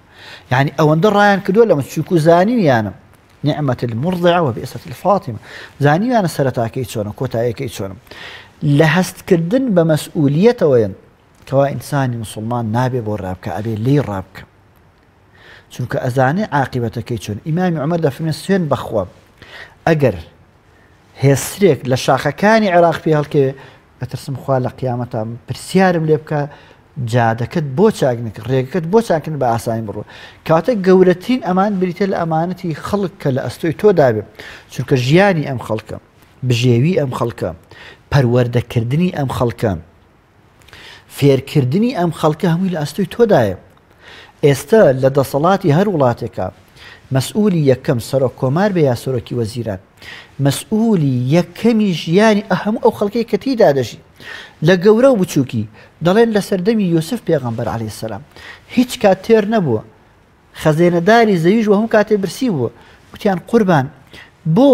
یعنی ئەوەندە ڕایان کردووە لەمە چووک و زانیویانم نعمة المرضعة وبئسة الفاطمة زانیویانە سەرەتاکەی چۆنە کۆتاییەکەی چۆنم لە هەستکردن بە مەسئولیەتەوەیەن کەوا ئینسانی مسلمان نابێ بۆ ڕابکە ئەبێ لێی ڕابکە چونکە ئەزانێ عاقبەتەکەی چۆن ئیمامی عومەر دەفەرمێ سوێن بەخوا ئەگەر هێسترێک لە شاخەکانی عێراق پێ هەڵکەوێ ئەترسم خوا لە قیامەتە پرسیارم لێ بکە جادەکەت بۆ چاک نەکرد ڕێگەکەت بۆ چاکردن بە ئاسانی بڕوە کاتە گەورەترین ئەمان بریتە لە ئەمانەتی خەڵک کە لە ئەستۆی تۆدا بێ چونکە ژیانی ئەم خەڵکە بژێوی ئەم خەڵکە پەروەردەکردنی ئەم خەڵکە فێرکردنی ئەم خەڵکە هەمووی لە ئەستۆی تۆدایە ئێستا لە دەسەڵاتی هەر وڵاتێکە مەسئولی یەکەم سەرۆک کۆمار بێ یا سەرۆکی وەزیران مەسئولی یەکەمی ژیانی هەموو ئەو خەڵکەی کە تیدا دەژی لە گەورە و بچووکی دەڵێن لە سەردەمی یوسف پێغەمبەر عەلەیهی سەلام هیچ کات تێر نەبووە خەزێنەداری زەویش و هەموو کاتێ برسی بووە وتیان قوربان بۆ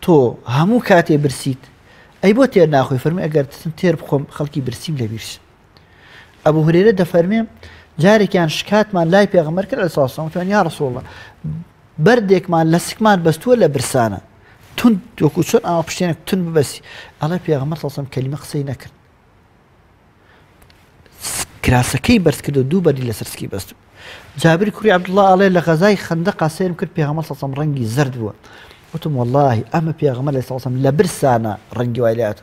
تۆ هەموو کاتێ برسیت ئەی بۆ تێر ناخۆی فەرمێ ئەگەر تێر بخۆم خەڵکی برسیم لە بیرش ئەبوو هورێرە دەفەرمێ جارێکیان شکاتمان لای پێغەمبەر کرد عەلەیهی سەلام وتیان یا ڕەسوڵڵڵا بەردێکمان لە سکمان بەستووە لە برسانە تون وەکو چۆن ئاوا پشتێنێک تون ببەسی ئەڵێ پێغەمبەر سەلام کەلیمە قسەی نەکرد کراسەکەی بەرز کردو دوو بەری لەسەر سکی بەست جابری کوڕی عەبدوڵڵا ئەڵێ لە غەزای خەندەقا سێرم کرد پێغەمبەر سەڵ سەڵەم ڕەنگی زەرد بووە وتم واللهی ئەمە پێغەمبەر عەلەیهی سەڵام لە برسانە ڕەنگی وای لێهات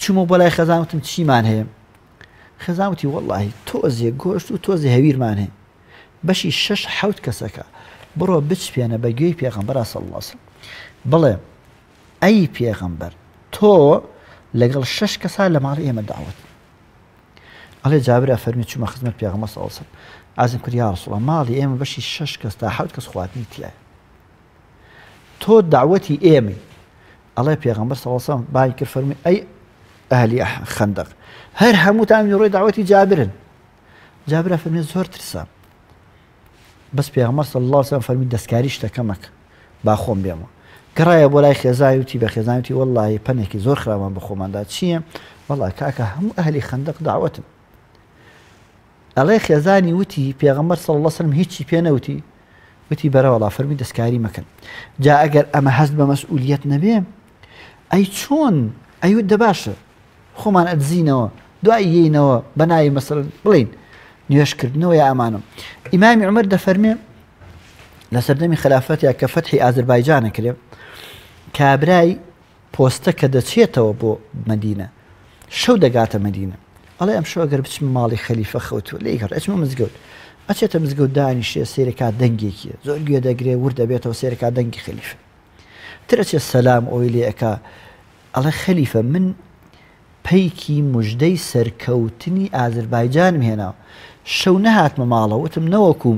چوومە بۆ لای خێزان وتم چیمان هەیە خێزان وتی واللهی تۆزێ گۆشت و تۆزێ هەویرمان هەیە بەشی 6-7 کەسەکە بڕۆ بچپێنە بە گوێی پێغەمبەر صلی الله علیه وسلم بڵێ ئەی پێغەمبەر تۆ لەگەڵ 6 کەسا لە ماڵی ئێمە داوەت ئەڵێ جابر فەرمی چوومە خزمەت پێغەمبەر صلی الله علیه وسلم ئازم کرد یا ڕەسوڵ الله ماڵی ئێمە بەشی 6 کەس تا 7 کەس خواردنی تایە تۆ دعوەتی ئێمەی ئەڵێ پێغەمبەر صلی الله علیه وسلم بای کرد فەرمی ئەی ئەهلی خەندەق هەر هەمووتان ڕۆی دعوەتی جابرن جابر فەرمی زۆر ترسام بەس پێغەمبەر صلی الله علیه وسلم فەرمی دەستکاری شتەکە مەکە با خۆم بێمەوە گەڕایە بۆ لای خێزای وتی بە خێزانی وتی واللهی پەنێکی زۆر خراپمان بە خۆماندا چییە والله کاکە هەموو ئەهلی خەندەق دعوەتن ئەڵێ خێزانی وتی پێغەمبەر صلی الله علیه وسلم هیچی پێ نەوتی وتی بەرە وەڵا فەرمی دەستکاری مەکەن جا ئەگەر ئەمە هەست بە مەسئولیەت نەبێ ئەی چۆن ئەیوت دەباشە خۆمان ئەدزینەوە دوای یینەوە بەناوی مەسەڵەن بڵین نوێشکردنەوە یا ئەمانم ئیمامی عومەر دەفەرمێ لە سەردەمی خلافەتیا کە فەتحی ئازەربایجانە کرێ کابرای پۆستە کە دەچێتەوە بۆ مەدینە شەو دەگاتە مەدینە ئەڵێ ئەم شەو ئەگەر بچم ماڵی خەلیفە خەوتووە لێ هەر ئەچمە مزگەوت ئەچێتە مزگەوت دانیشێ سێرەکات دەنگێکیە زۆر گوێ دەگرێ ور دەبێتەوە سێرەکات دەنگی خەلیفە ترەچێت سەلام ئەوی لێ ئەکا ئەڵێ خەلیفە من پەیکی موژدەی سەرکەوتنی ئازەربایجانم هێناوە شەو نەهاتمە ماڵەوە وتم نەوەکو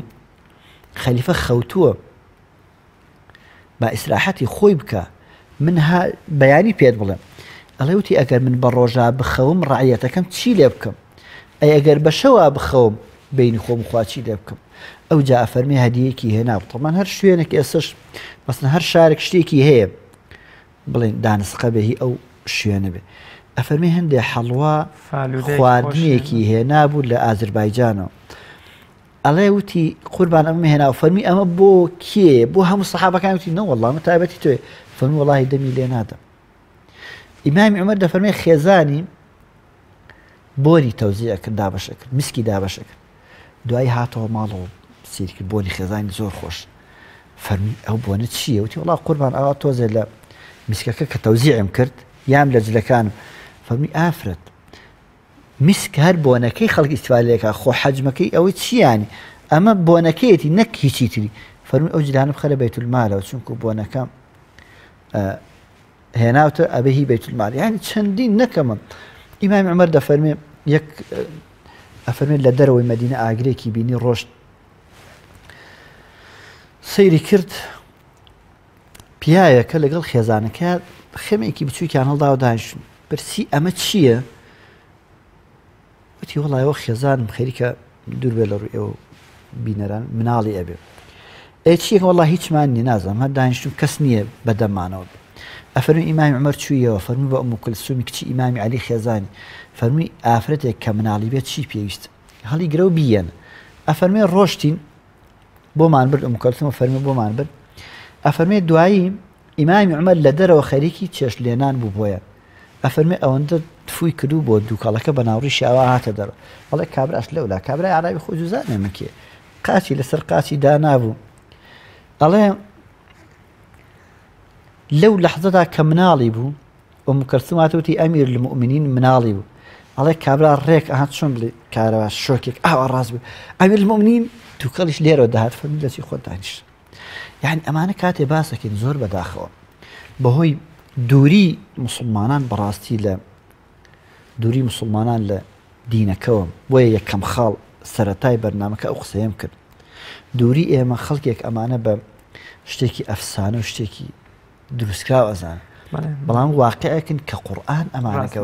خەلیفە خەوتووە با ئیسراحەتی خۆی بکە من بەیانی پێت بڵێم ئەڵێ وتی ئەگەر من بە ڕۆژا بخەوم ڕعەتەکەم چی لێ بکەم ئەی ئەگەر بە شەوا بخەوم بینی خۆم خوا چی لێ بکەم ئەو جا ئەفەرمی هەدیەیەکی هێنا بڵێن هەر شوێنێک ئێسش مەسەڵەن هەر شارێک شتێکی هەیە بڵێن دانسقە بێ هی ئەو شوێنە بێ ئەفەرمی هەندێک حەڵوا خواردنێکی هێنا بوو لە ئازەربایجانەوە ئەڵێ وتی قوربان ئەمە هێنا و فەرمی ئەمە بۆ کێ بۆ هەموو سەحابەکان وتی نە وەڵڵا من تایبەتی تۆی فەرمی وەڵڵاهی دەمی لێ نادەم ئیمامی عومەر دەفەرمێ خێزانی بۆنی تەوزیع کرد دابەشە کرد مسکی دابەشە کرد دوایی هاتەوە ماڵەوە سیر کرد بۆنی خێزانی زۆر خۆش فەرمی ئەو بۆنە چییە وتی وەڵڵا قوربان ئەوە تۆزێ لە میسکەکە کە تەوزیعم کرد یام لە جلەکانم فەرمی ئافرەت میسک هەر بۆنەکەی خەڵک ئیستیفادەیەکە خۆ حەجمەکەی ئەوەی چیانی ئەمە بۆنەکەیەتی نەک هیچی تری فەرمی ئەو جلانە بخەرە بەیتولمالەوە چونکو بۆنەکە هێناوتە ئەبێ هی بەیتولمال یعنی چەندین نەکەمە ئیمامی عومەر دەفەرمێ یەک ئەفەرمێت لە دەرەوەی مەدینە ئاگرێکی بینی ڕۆشت سەیری کرد پیاەکە لەگەڵ خێزانەکە خێمێکی بچووکیان هەڵدا و دانیشتن پرسی ئەمە چییە؟ وتی وەڵایەوە خێزانم خەریکە دوور بێ لە ڕووی ئێوە بینەران مناڵی ئەبێ ئێ چییە وەڵا هیچمان نی نازانم هەر دانیشتم کەس نییە بەدەمانەوە ئەفەرمی ئیمامی عومەر چوویەوە فەرمی بە ئوم کولسومی کچی ئیمامی عەلی خێزانی فەرمی ئافرەتێک کە مناڵی بێت چی پێویست هەڵی گرە و بیەن ئەفەرمێ ڕۆشتین بۆمان برد ئوم کولسوم فەرمی بۆمان برد ئەفەرمێ دوایی ئیمامی عومەر لە دەرەوە خەریکی چێشت لێنان بوو بۆیە ئەفەرمێ ئەوەندە تفوی کردو بۆ دووکەڵەکە بە ناوڕیشی ئەوە هاتە دەرەوە بەڵێ کابراش لەولا کابرای عەرابی خۆ جوزانێ مەکێ قاچی لەسەر قاچی دانابوو ئەڵێ لەو لەحزەدا کە مناڵی بوو ئوم کولسوم هاتووتی ئەمیر المؤمنین مناڵی بوو ئەڵێ کابرا ڕێک ئەهات چۆن بڵێ کارەوە شۆکێک ئاوا ڕاست بوو ئەمیر المؤمنین دووکەڵیش لێرەوە دەهات فەرمی دەچی خۆت دانیشت یعنی ئەمانە کاتێ باسەکەین زۆر بەداخەوە بەهۆی دووری مسلمانان بەڕاستی لە دووری مسلمانان لە دینەکەوە بۆیە یەکەم خاڵ سەرەتای بەرنامەکە ئەو قسەیەم کرد دووری ئێمە خەڵکێک ئەمانە بە شتێکی ئەفسانە و شتێکی دروستکراوە ئەزانە بەڵام واقعەکن کە قورئان ئەمانەکە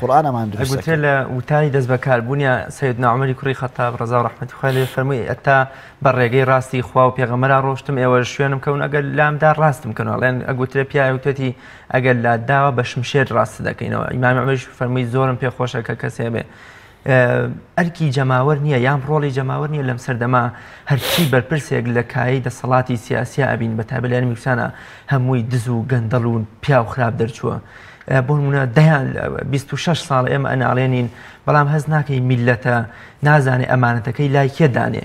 قورئان ئەمان دروست لە وتانی دەست بەکاربوونیە سەیدنا عومەری کوڕی خەتاب ڕەزا و ڕەحمەتی خوای لێ فەرمووی ئەتا بە ڕێگەی ڕاستی خوا و پێغەمبەرا ڕۆشتم ئێوە شوێنم کەون ئەگەر لامدا ڕاستم کەن ئەڵێن ئەگوترێ پیاوی وتێتی ئەگەر لاداوە بە شمشێر ڕاست دەکەینەوە ئیمامی عومەریش فەرمووی زۆرم پێخۆشە کە کەسێ بێ ئەرکی جەماوەر نییە یان ڕۆڵی جەماوەر نییە لەم سەردەما هەرچی بەرپرسێک لە کایی دەسەڵاتی سیاسیا ئەبین بە تایبەت لە یانێ میکسانە هەمووی دز و گەندەڵ و پیا و خراپ دەرچووە بۆ نمونە 26 ساڵ ئێمە ئەناڵێنین بەڵام هەز ناکەی میلەتە نازانێ ئەمانەتەکەی لای کێدانێ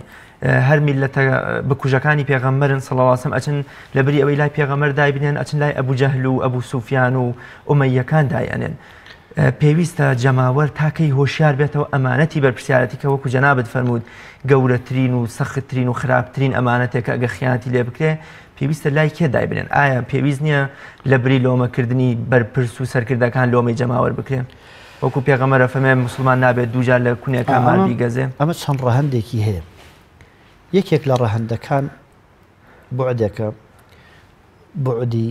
هەر میلەتە بکوژەکانی پێغەمبەرن صلی الله علیه و سلم ئەچن لەبەری ئەوەی لای پێغەمبەر دایبنێن ئەچن لای ئەبوو جەهل و ئەبوو سوفیان و ئومەیەکان دایەنێن پێویستە جەماوەر تاکەی هۆشیار بێتەوە ئەمانەتی بەرپرسیارەتی کە وەکو جەنابەت فەرموود گەورەترین و سەختترین و خراپترین ئەمانەتێکە ئەگە خیانەتی لێ بکرێ پێویستە لای کێ دایبنێن ئایا پێویست نییە لە بری لۆمەکردنی بەرپرس و سەرکردەکان لۆمەی جەماوەر بکرێن وەکو پێغەمبەر فەرمێ مسلمان نابێت دووجار لە کونێکان مال بیگەزێ ئەمە چەند ڕەهەندێکی هەیە یەکێک لە ڕەهەندەکان بوعدێکە بوعدی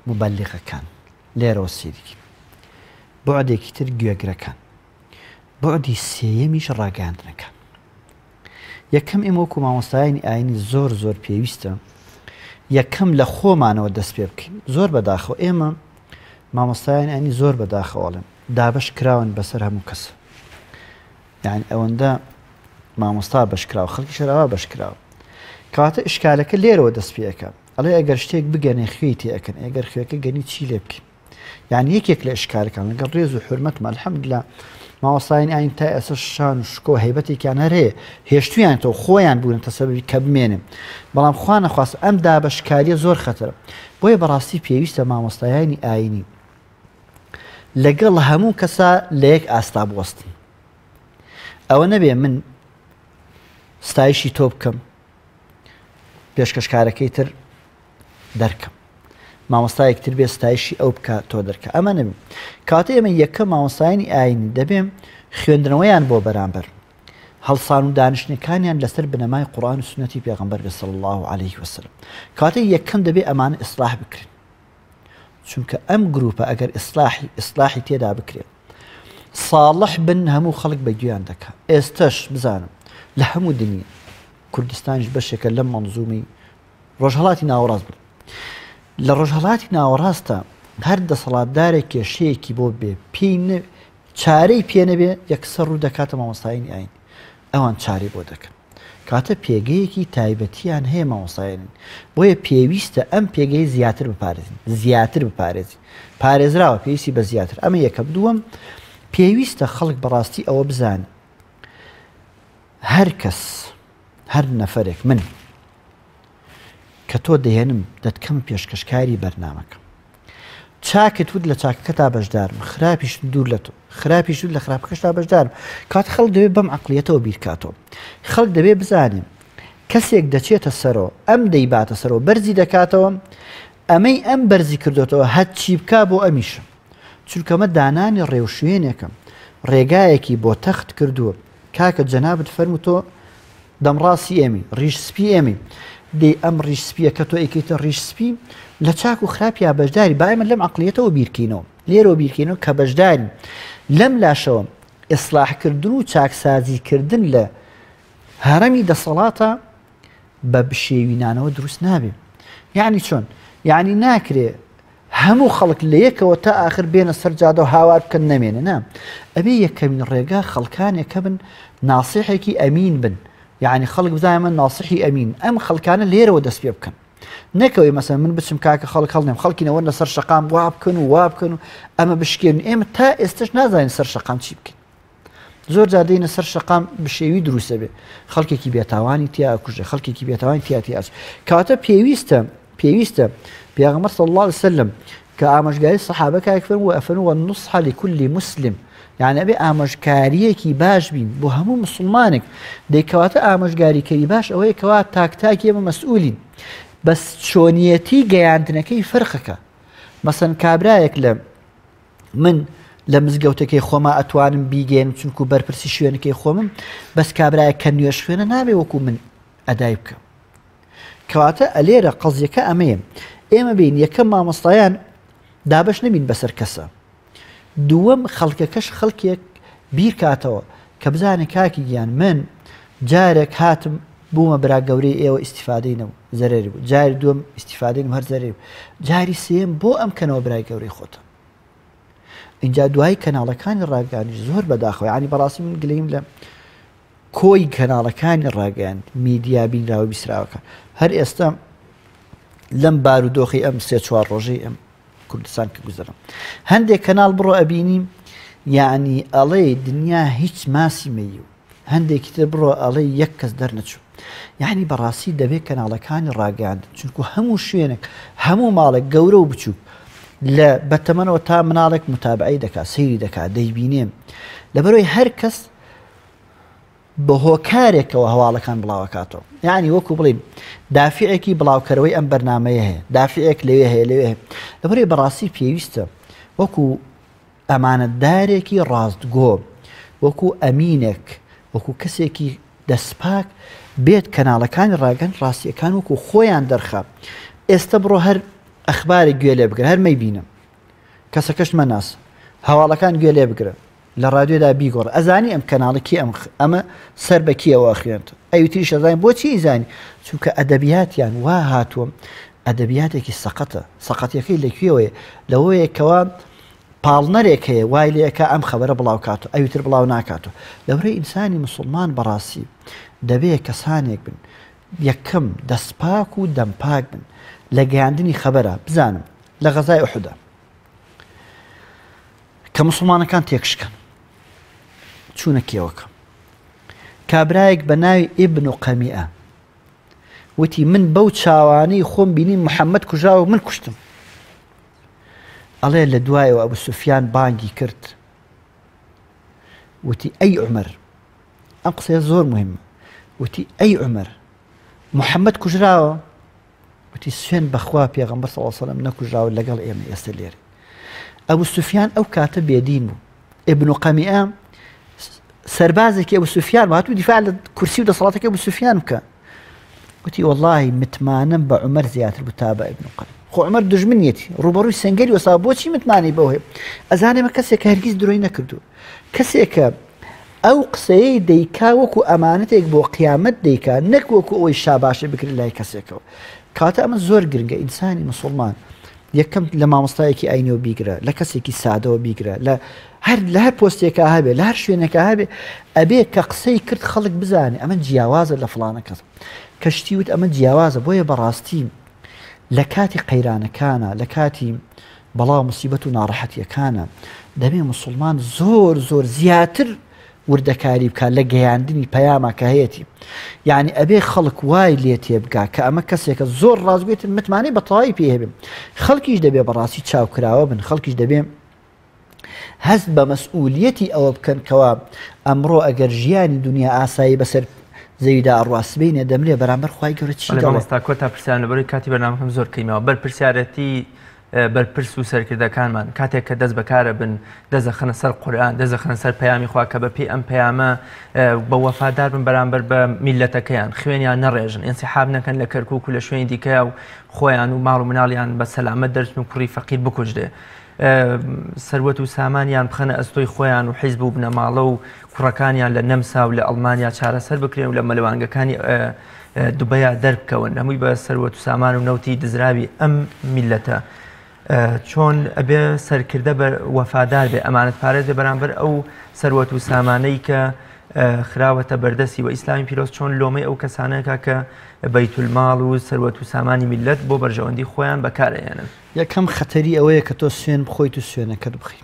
مبەلیغەکان لێرەوە سیرکی بوعدێکی تر گوێگرەکان بوعدی سێیەمیش ڕاگەاندنەکان یەکەم ئێمە وەکو مامۆستایانی ئاینی زۆر زۆر پێویستە یەکەم لە خۆمانەوە دەست پێ بکەین زۆر بەداخەوە ئێمە مامۆستایانی ئاینی زۆر بەداخەوەڵێن دابش کراون بەسەر هەموو کەس یعنی ئەوەندە مامۆستا بەشکراوە خەڵکی شەراوە بەشکراوە کەواتە ئشکالەکە لێرەوە دەست پێەکە ئەڵێ ئەگەر شتێک بگەنێ خوێی تێەکەن ئەگەر خوێەکە گەنی چی لێ بکەین یعنی یەکێک لە ئشکالەکان لەگەڵ ڕێز و حورمەتمە الحەمدوللا مامۆستایانی ئاین تا ئێستا شان و شکۆ هەیبەتێکیان هەرەیە هێشتویانەوە خۆیان بوونەتە سەبەبی کە بمێنن بەڵام خوا نەخواست ئەم دابەشکاریە زۆر خەتەرە بۆیە بەڕاستی پێویستە مامۆستایانی ئاینی لەگەڵ هەموو کەسا لە یەک ئاستا بوەستن ئەوە نەبێ من ستایشی تۆ بکەم پێشکەشکارەکەی تر دەرکەم مامۆستایەکتر بێ ستایشی ئەو بکە تۆ دەرکە ئەمە نەبێ کاتە ئێمە یەکەم مامۆستایانی ئاینی دەبێم خوێندنەوەیان بۆ بەرامبەر هەڵسان و دانیشتەکانیان لەسەر بنەمای قورئان و سنەتی پێغەمبەر صلی الله عليه وسلم کاتە یەکەم دەبێ ئەمانە ئیسلاح بکرێن چونکە ئەم گروپە ئەگەر ئیسلاحی تێدا بکرێت ساڵح بن هەموو خەڵک بەگویان دەکات ئێستش بزانم لە هەموو دنیا کوردستانیش بەشێکە لەم مەنزومەی ڕۆژهەڵاتی ناوەڕاست بن لە ڕۆژهەڵاتی ناوەڕاستە هەر دەسەڵاتدارێک کێشەیەکی بۆ بێ چارەی پێ نەبێ یەکسەر ڕوو دەکاتە مامۆستایانی ئاین ئەوان چارەی بۆ دەکەن کاتە پێگەیەکی تایبەتیان هەیە مامۆستایان بۆیە پێویستە ئەم پێگەی زیاتر بپارێزین زیاتر بپارێزین پارێزراوە پێویستی بە زیاتر ئەمە یەکەم دووەم پێویستە خەڵک بەڕاستی ئەوە بزانن هەر کەس هەر نەفرێک من کە تۆ دەهێنم دەتکەم پێشکەشکاری بەرنامەکە چاکت ود لە چاکەکە تا بەشدارم خراپیش دوور لە تۆ خراپیش ود لە خراپەکەش تا بەشدارم کات خەڵک دەبێت بەم عەقڵیەتەوە بیرکاتەوە خەڵک دەبێت بزانیم کەسێک دەچێتە سەرەوە ئەم دەیباتە سەرەوە بەرزی دەکاتەوە ئەمەی ئەم بەرزی کردوێتەوە هەرچی بکا بۆ ئەمیشە چونکەمە دانانی ڕێوشوێنێکم ڕێگایەکی بۆ تەخت کردووە کاکە جەنابەت فەرموو تۆ دەمڕاستی ئێمی ڕیشسپی ئێمی دێ ئەم ڕیشسپیە کە تۆ ئەیکەیتە ڕیشسپی لە چاک و خراپ یا بەشداری با ئێمە لەم عەقڵیەتەوە بیرکەینەوە لێرەوە بیرکەینەوە کە بەشداری لەم لاشەوە ئیسلاحکردن و چاکسازیکردن لە هەرەمی دەسەڵاتە بە بشێوینانەوە دروست نابێ یعنی چۆن یعنی ناکرێ هەموو خەڵک لە یەکەوە تا ئاخر بێنە سەر جادە و هاوار بکەن نەمێنە نا ئەبێ یەکەمین ڕێگا خەڵکانێکە بن ناسیحێکی ئەمین بن یعنی خەڵک بزانێ من ناسیحی ئەمین ئەم خەڵکانە لێرەوە دەست پێ بکەن نەکەوێ مەسەن من بچم کاکە خەڵک هەڵنێم خەڵکینەوە لە سەر شەقام وا بکەن و وا بکەن و ئەمە بشکێن ئێمە تا ئێستش نازانین سەر شەقام چی بکەین زۆر جار دێنە سەر شەقام بشێوی دروستە بێ خەڵکێکی بێتاوانی تیا کوژێ خەڵکێکی بێتاوانی تیا کاتە پێویستە پێغەمبەر صلی الله عليه وسلم کە ئامۆژگاری سەحابە کاک فەرمووە ئەفەرمووە النصح لكل مسلم یعنی ئەبێ ئامۆژگاریەکی باش بین بۆ هەموو مسلمانێک دەیکەواتە ئامۆژگاریکەری باش ئەوەیە کەوا تاکتاکی ئێمە مەسئولین بەس چۆنیەتی گەیاندنەکەی فەرقەکە مەسەن کابرایەک لە من لە مزگەوتەکەی خۆما ئەتوانم بیگەێنم چونکو بەرپرسی شوێنەکەی خۆمم بەس کابرایە کە نوێ شوێنە نابێ وەکو من ئەدای بکەم کەواتە ئەلێرە قەزیەکە ئەمەیە ئێمە بین یەکەم مامۆستایان دابش نەبین بەسەر کەسە دووەم خەڵکەکەش خەڵکێک بیرکاتەوە کە بزانێ کاکی گیان من جارێک هاتم بوومە برا گەورەی ئێوە ئیسیفادەی نەبوو زەرەری بوو جاری دووەم ئیسیفادەی هەر زەرەری بوو جاری سێم بۆ ئەم کەنەوە برای گەورەی خۆتە اینجا دوای کەناڵەکانی ڕاگەیاندنیش زۆر بەداخەوە یعنی بەڕاستی من گلەیم لە کۆی کەناڵەکانی ڕاگەیاند میدیا بینراوە بیسراوەکە هەر ئێستا لەم بارودۆخی ئەم سێ چوار ڕۆژەی ئەم کوردستان کە گوزەرم هەندێک کەناڵ بڕۆ ئەبینیم یعنی ئەڵێ دنیا هیچ ماسی مەیی و هەندێکی تر بڕۆ ئەڵێ یەک کەس دەرنەچوو یعنی بەڕاستی دەبێت کەناڵەکانی ڕاگەاندن چونکو هەموو شوێنێک هەموو ماڵێک گەورە و بچووک لە بەتەمەنەوە تا مناڵێک متابعی دەکات سەیری دەکات دەیبینێ لەبەرەوەی هەر کەس بە هۆکارێکەوە هەواڵەکان بڵاوکاتەوە یعنی وەکو بڵین دافعێکی بڵاوکەرەوەی ئەم بەرنامەیە هەیە دافعێک لەوێ هەیە لەوێ هەیە لەبەرەوەی بەڕاستی پێویستە وەکو ئەمانەتدارێکی ڕاستگۆ وەکو ئەمینێک وەکو کەسێکی دەستپاک بێت کەناڵەکانی ڕاگەن ڕاستیەکان وەکو خۆیان دەرخە ئێستا بڕۆ هەر ئەخبارێک گوێ لێ بگرە هەر مەیبینم کەسەکەش مەناس هەواڵەکان گوێ لێ بگرە لە ڕادیۆدا بیگۆڕ ئەزانی ئەم کەناڵێکی ئەمە سەر بە کیەوە خوێنێت ئەوتریش ئەزانین بۆچی ئیزانی چونکە ئەدەبیاتیان وا هاتووە ئەدەبیاتێکی سەقەتە سەقەتیەکەی لەکوێوەیە لەوەیەکەوە پاڵنەرێک هەیە وای لەیەکە ئەم خەبەرە بڵاوکاتەوە ئەوتر بڵاو ناکاتەوە لەورەی ئینسانی مسلمان بەڕاستی دەبێت کەسانێک بن یەکەم دەستپاک و دەمپاک بن لە گەیاندنی خەبەرە بزانم لە غەزای ئوحودە کە مسلمانەکان تێکشکن چوونە کێوەکە کابرایەک بە ناوی ئیبن و قەمیئە وتی من بەو چاوانەی خۆم بینی محەممەد کوژاوە من کوشتم ئەڵێ لە دوایەوە ئەبوو سوفیان بانگی کرد وتی ئەی عومەر ئەم قسەیە زۆر مهمە وتی ئەی عومەر محەممەد کوژراوە وتی سوێن بەخوا پێغەمبەر صلی الله علیه وسلم نەکوژراوە لەگەڵ ئێمە ئێستا لێرە ئەبوو سوفیان ئەو کاتە بێدین بوو ئیبن و قەمیئە سەربازێکی ئەبوو سوفیان هاتوو دیفاع لە کورسی و دەسەڵاتەکەی ئەبوو سوفیان بکە وتی وەڵڵاهی متمانم بە عومەر زیاتر بوو تا بە ئیبن و قەمیئە خۆ عومەر دژمنیەتی ڕوبەڕووی سەنگەری وەسا بۆچی متمانی بەوە هەیە ئەزانێ ئەمە کەسێک هەرگیز درۆی نەکردووە کەسێکە ئەو قسەیەی دەیکا وەکو ئەمانەتێک بۆ قیامەت دەیکا نەک وەکو ئەوەی شاباشە بکرێت لای کەسێکەوە کاتە ئەمە زۆر گرنگە ئینسانی مسلمان یەکەم لە مامۆستایەکی ئاینەوە بیگرە لە کەسێکی سادەوە بیگرە لە هەر پۆستێکە هەبێ لە هەر شوێنێکە هەبێ ئەبێ کە قسەی کرد خەڵک بزانێ ئەمە جیاوازە لە فڵانە کەس کەشتی وت ئەمە جیاوازە بۆیە بەڕاستی لە کاتی قەیرانەکانە لە کاتی بەڵاو موسیبەت و ناڕەحەتیەکانە دەبێ مسلمان زۆر زۆر زیاتر وردەکاری بکات لە گەیاندنی پەیامە کە هەیەی یعنی ئەبێ خەڵک وای لێ تێبگا کە ئەمە کەسێکە زۆر ڕازگوێت متمانەی بەتەواوی پێ هەبێ خەڵکیش دەبێ بەڕاستی چاوکراوە بن خەڵکیش دەبێ هەست بە مەسئولیەتی ئەوە بکەن کەوا ئەمڕۆ ئەگەر ژیانی دنیا ئاسایی بەسەر زەویدا ڕاستبینێ دەمرێ بەرامبەر خوای گەورە چی دەڵێستا کۆتا پرسیان لەبەرەوەی کاتی بەرنامەکەم زۆر کەیمەوە بەرپرسیارەتی بەرپرس و سەرکردەکانمان کاتێک کە دەست بەکارە بن دەزەخەنە سەر قورئان دەزەخەنە سەر پەیامی خوا کە بەپێی ئەم پەیامە بە وەفادار بن بەرامبەر بە میلەتەکەیان خوێنیان نەڕێژن ئینسیحاب نەکەن لە کەرکووک و لە شوێنی دیکە و خۆیان و ماڵ و مناڵیان بە سەلامەت دەرچن و کوڕی فەقیر بکوژدێ سەروەت و سامانیان بخەنە ئەستۆی خۆیان و حیزب و بنەماڵە و کوڕەکانیان لە نەمسا و لە ئەڵمانیا چارەسەر بکرێن و لە مەلەوانگەکانی دوبەیە دەربکەون هەمووی بە سەروەت و سامان و نەوتی دزراوی ئەم میلەتە چۆن ئەبێ سەرکردە بە وەفادار بێ ئەمانەت پارێزێ بەرامبەر ئەو سەروەت و سامانەی کە خراوەتە بەردەسی و ئیسلامی پیرۆز چۆن لۆمەی ئەو کەسانەکە کە بەیتولماڵ و سەروەت و سامانی میلەت بۆ بەرژەوەندی خۆیان بەکارهێنن یەکەم خەتەری ئەوەیە کە تۆ سوێن بخۆیت و سوێنەکەت بخی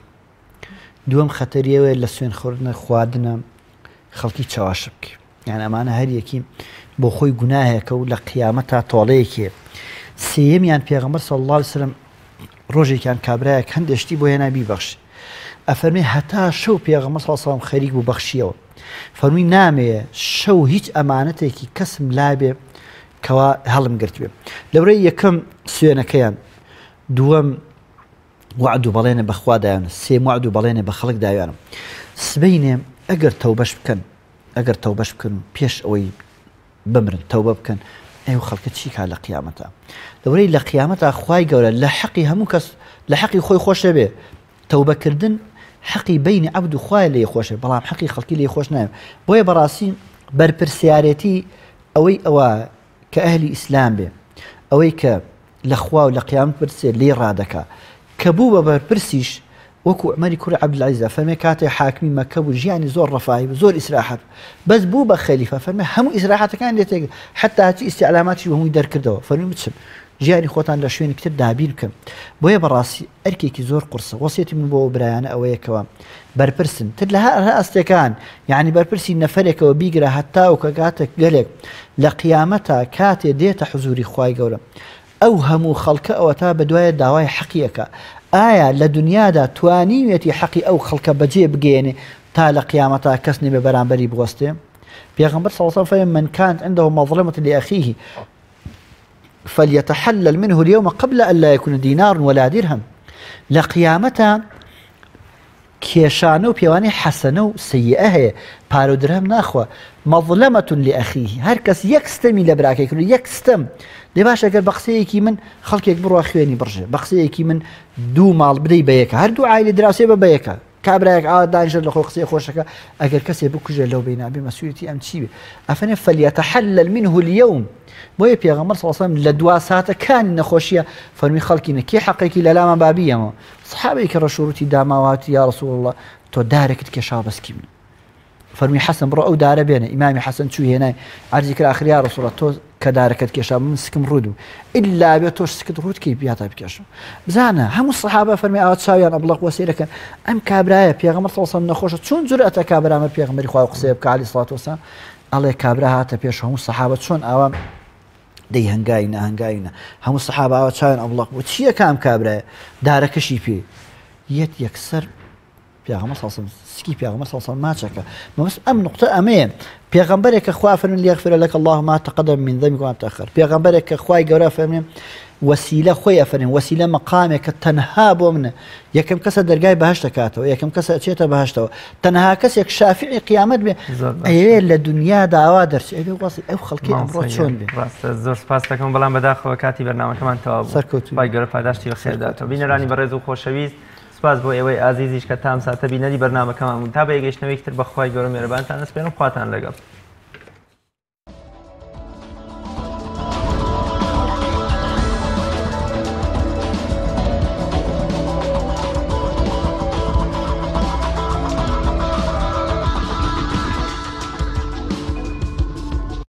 دووەم خەتەری ئەوەیە لە سوێن خۆردنە خواردنە خەڵکی چاواشە بکە یان ئەمانە هەر یەکی بۆ خۆی گوناهەیەکە و لە قیامەتا تۆڵەیەکێ سێیەمیان پێغەمبەر صلی الله علیه وسلم ڕۆژێکیان کابرایەک هەندێشتی بۆ هێنا بیبەخشی ئەفەرمێ هەتا شەو پێغەمبەر صلی الله علیه وسلم خەریک بوو بەخشیەوە فەرمووی نامەیە شەو هیچ ئەمانەتێکی کەسم لابێ کەوا هەڵم گرت بێ لەورەی یەکەم سوێنەکەیان دووەم وعد و بەڵێنە بەخوا دایانە سێم وعد و بەڵێنە بە خەڵک دایانم سبەینێ ئەگەر تەوبەش بکەن پێش ئەوەی بمرن تەوبە بکەن ئەو خەڵکە چیکا لە قیامەتە لەورەی لە قیامەتە خوای گەورە لە حەقی هەموو کەس لە حەقی خۆی خۆشە بێ تەوبەکردن حەقی بینی عەبد و خوای لێ خۆشە بەڵام حەقی خەڵکی لێ خۆش نایە بۆیە بەڕاستی بەرپرسیارەتی ئەوەی ئەوە کە ئەهلی ئیسلام بێ ئەوەی کە لە خوا و لە قیامەت پرسێ لێ ڕادەکا کە بوو بە بەرپرسیش وەکو عومەری کوڕی عەبدولعەزیز فەرمێ کاتێ حاکمی مەکە بوو ژیانی زۆر ڕەفاهی زۆر ئیسراحەت بەس بوو بە خەلیفە فەرمێ هەموو ئیسراحەتەکان لێ تێک حتا هەچی ئیستیعلاماتی هەمووی دەرکردەوە فەرمی بچم ژیانی خۆتان لە شوێنی کتر دابیر بکەن بۆیە بەڕاستی ئەرکێکی زۆر قورسە وەسیەتی من بۆ برایانە ئەوەیەکەوە بەرپرسن تر لە هەر ئەستەکان یعنی بەرپرسی نەفرێکەوە بیگرە هەتا و کە کاتێک گەلێک لە قیامەتە کاتێ دێتە حزوری خوای گەورە ئەو هەموو خەڵکە ئەوە تا بەدوایە داوای حەقیەکە ئایا لە دنیادا توانیوێتی حەقی ئەو خەڵکە بەجێ بگەێنێ تا لە قیامەتە کەس نێ بە بەرامبەری بوەستێ پێغەمبەر صلی الله عليه وسلم من كانت عنده مظلمة لأخيه فليتحلل منه اليوم قبل أن لا يكون دينار ولا درهم لقيامته کێشانە و پێوانی حەسەنە و سەیئە هەیە پارە و درهم ناخوا مەظلەمەة لأخيه هەر کەس یەک ستەمی لە براکەی کرد یەک ستەم دێ باش ئەگەر بە قسەیەکی من خەڵکێک بڕوا خوێنی بڕژێ بە قسەیەکی من دوو ماڵ بدەی بە یەکە هەردوو عایلی دراوسێ بە بەیەکە کابراایك دانیشت لە خۆ قسەی خۆشەکە ئەگەر کەسێ بکوژێ لەو بینابێ مەسئولیەتی ئەم چی بێ ئەفەنێ فەلیەتەحەلل منه اليوم بۆیە پێغەمبەر صلی الله علیه وسلم لە دوا ساتەکانی نەخۆشیە فەرمی خەڵکینە کێ حەقێکی لە لامان بابیەمەوە سەحابەی کە ڕەشوڕوتی داماواتی یا رسول الله تۆ دارێکت کێشاو بەسکی من فەرمی حەسەن بڕۆ ئەو دارە بێنە ئیمامی حەسەن چوو هێنای عەرزی کرد ئاخر یا رسول الله تۆ کە دارەکەت کێشا من سکم ڕوود و ئیلا بێت تۆش سکت ڕوود کەی بیاتا بکێشم بزانە هەموو سەحابە فەرمی ئاوا چاویان ئەبڵق وەسیرەکەن ئەم کابرایە پێغەمبەر صلی الله علیه وسلم نەخۆشە چۆن جورئەتە کابرامە پێغەمبەری خوا قسەی بکە عەلەیهی سڵات وەسەلام ئەڵێ کابرا هاتە پێش هەموو سەحابە چۆن ئاوا دەی هەنگاینە هەموو سەحابە ئاوا چاویان ئەبڵق بوو چییە کام کابرایە دارەکەشی پێ یەکسەر پێغەمبەر صلی الله علیه وسلم سکی پێغەمبەر صلی الله علیه وسلم ماچەکە مەبەست ئەم نقطە ئەمەیە پێغەمبەرێکە خوا فەرمی لیغفر لك الله ما تقدم من ذنبك وما تأخر پێغەمبەرێکە خوای گەورە فەرمێ وسیلە خۆی ئەفەرمێ وسیلە مەقامێکە تەنها بۆ منە یەکەم کەسە دەرگای بەهەشت دەکاتەوە یەکەم کەسە ئەچێتە بەهەشتەوە تەنها کەسێک شافعی قیامەت بێ ئەوێ لە دنیا داوا دەرچێ ئەوێ وەسی ئەو خەڵکی ئەمڕۆ چۆن بێ زۆر سپاس دەکەم بەڵام بەداخەوە کاتی بەرنامەکەمان تەواو بوو خوای گەورە پاداشتی بەخێرداتەوە بینەرانی بەڕێز و خۆشەویست سپاس بۆ ئێوەی ئازیزیش کە تام ساتە بینەری بەرنامەکەمان بوون تا بە یەگەیشتنەوەی تر بەخوای گەورە میهرەبانتان ئەسپێرم خواتان لەگەڵ